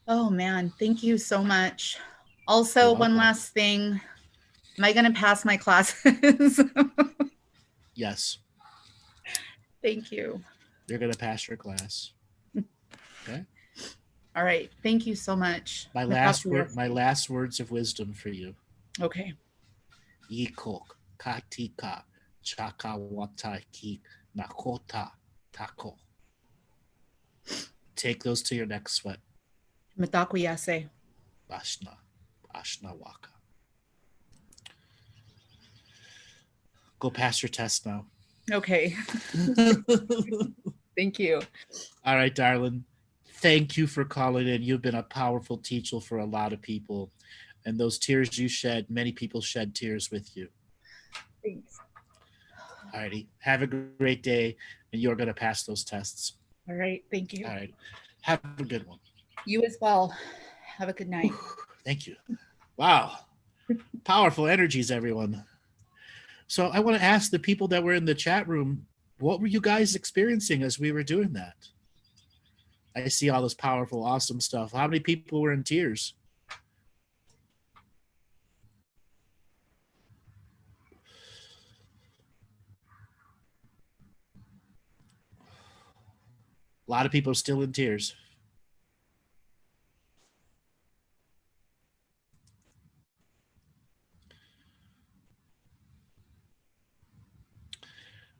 Oh, man. Thank you so much. Also, one last thing. Am I going to pass my classes? Yes. Thank you. You're going to pass your class. Okay. All right. Thank you so much. My last words of wisdom for you. Okay. Ikok katika chakawataki nakota tako. Take those to your next sweat. Mitakwiyase. Ashna waka. Go pass your test now. Okay. Thank you. All right, darling. Thank you for calling in. You've been a powerful teacher for a lot of people. And those tears you shed, many people shed tears with you. Thanks. All righty. Have a great day. And you're going to pass those tests. All right. Thank you. All right. Have a good one. You as well. Have a good night. Thank you. Wow. Powerful energies, everyone. So I want to ask the people that were in the chat room, what were you guys experiencing as we were doing that? I see all this powerful, awesome stuff. How many people were in tears? A lot of people are still in tears.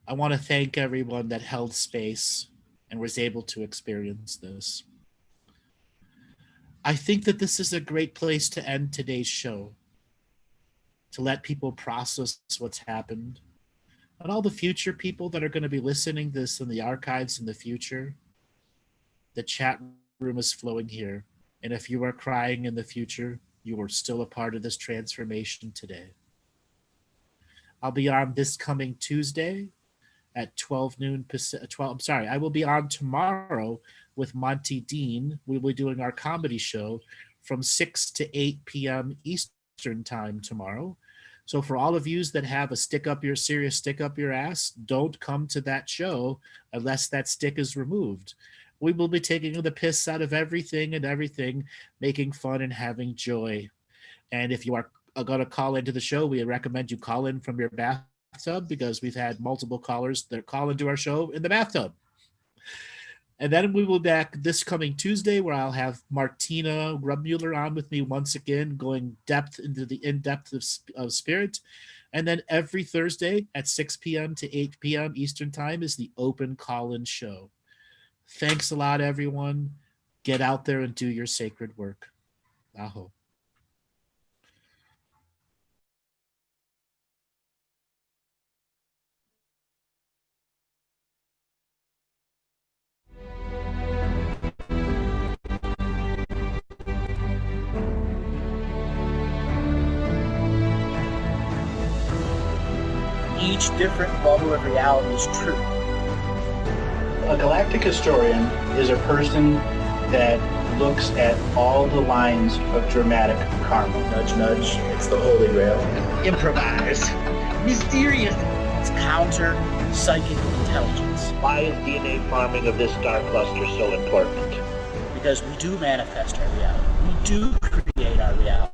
I want to thank everyone that held space and was able to experience this. I think that this is a great place to end today's show, to let people process what's happened. And all the future people that are going to be listening to this in the archives in the future, the chat room is flowing here. And if you are crying in the future, you are still a part of this transformation today. I'll be on this coming Tuesday at 12 noon Pacific. I will be on tomorrow with Monty Dean. We'll be doing our comedy show from 6 to 8 p.m. Eastern time tomorrow. So for all of you that have a stick up your ass, don't come to that show unless that stick is removed. We will be taking the piss out of everything, making fun and having joy. And if you are going to call into the show, we recommend you call in from your bathtub, because we've had multiple callers that call into our show in the bathtub. And then we will be back this coming Tuesday, where I'll have Martina Rubmuller on with me once again, going into the in-depth of spirit. And then every Thursday at 6 p.m. to 8 p.m. Eastern time is the open call-in show. Thanks a lot, everyone. Get out there and do your sacred work. Aho. each different bubble of reality is true. A galactic historian is a person that looks at all the lines of dramatic karma. Nudge, nudge, it's the Holy Grail. Improvise. Mysterious. It's counter psychic intelligence. Why is DNA farming of this star cluster so important? Because we do manifest our reality. We do create our reality.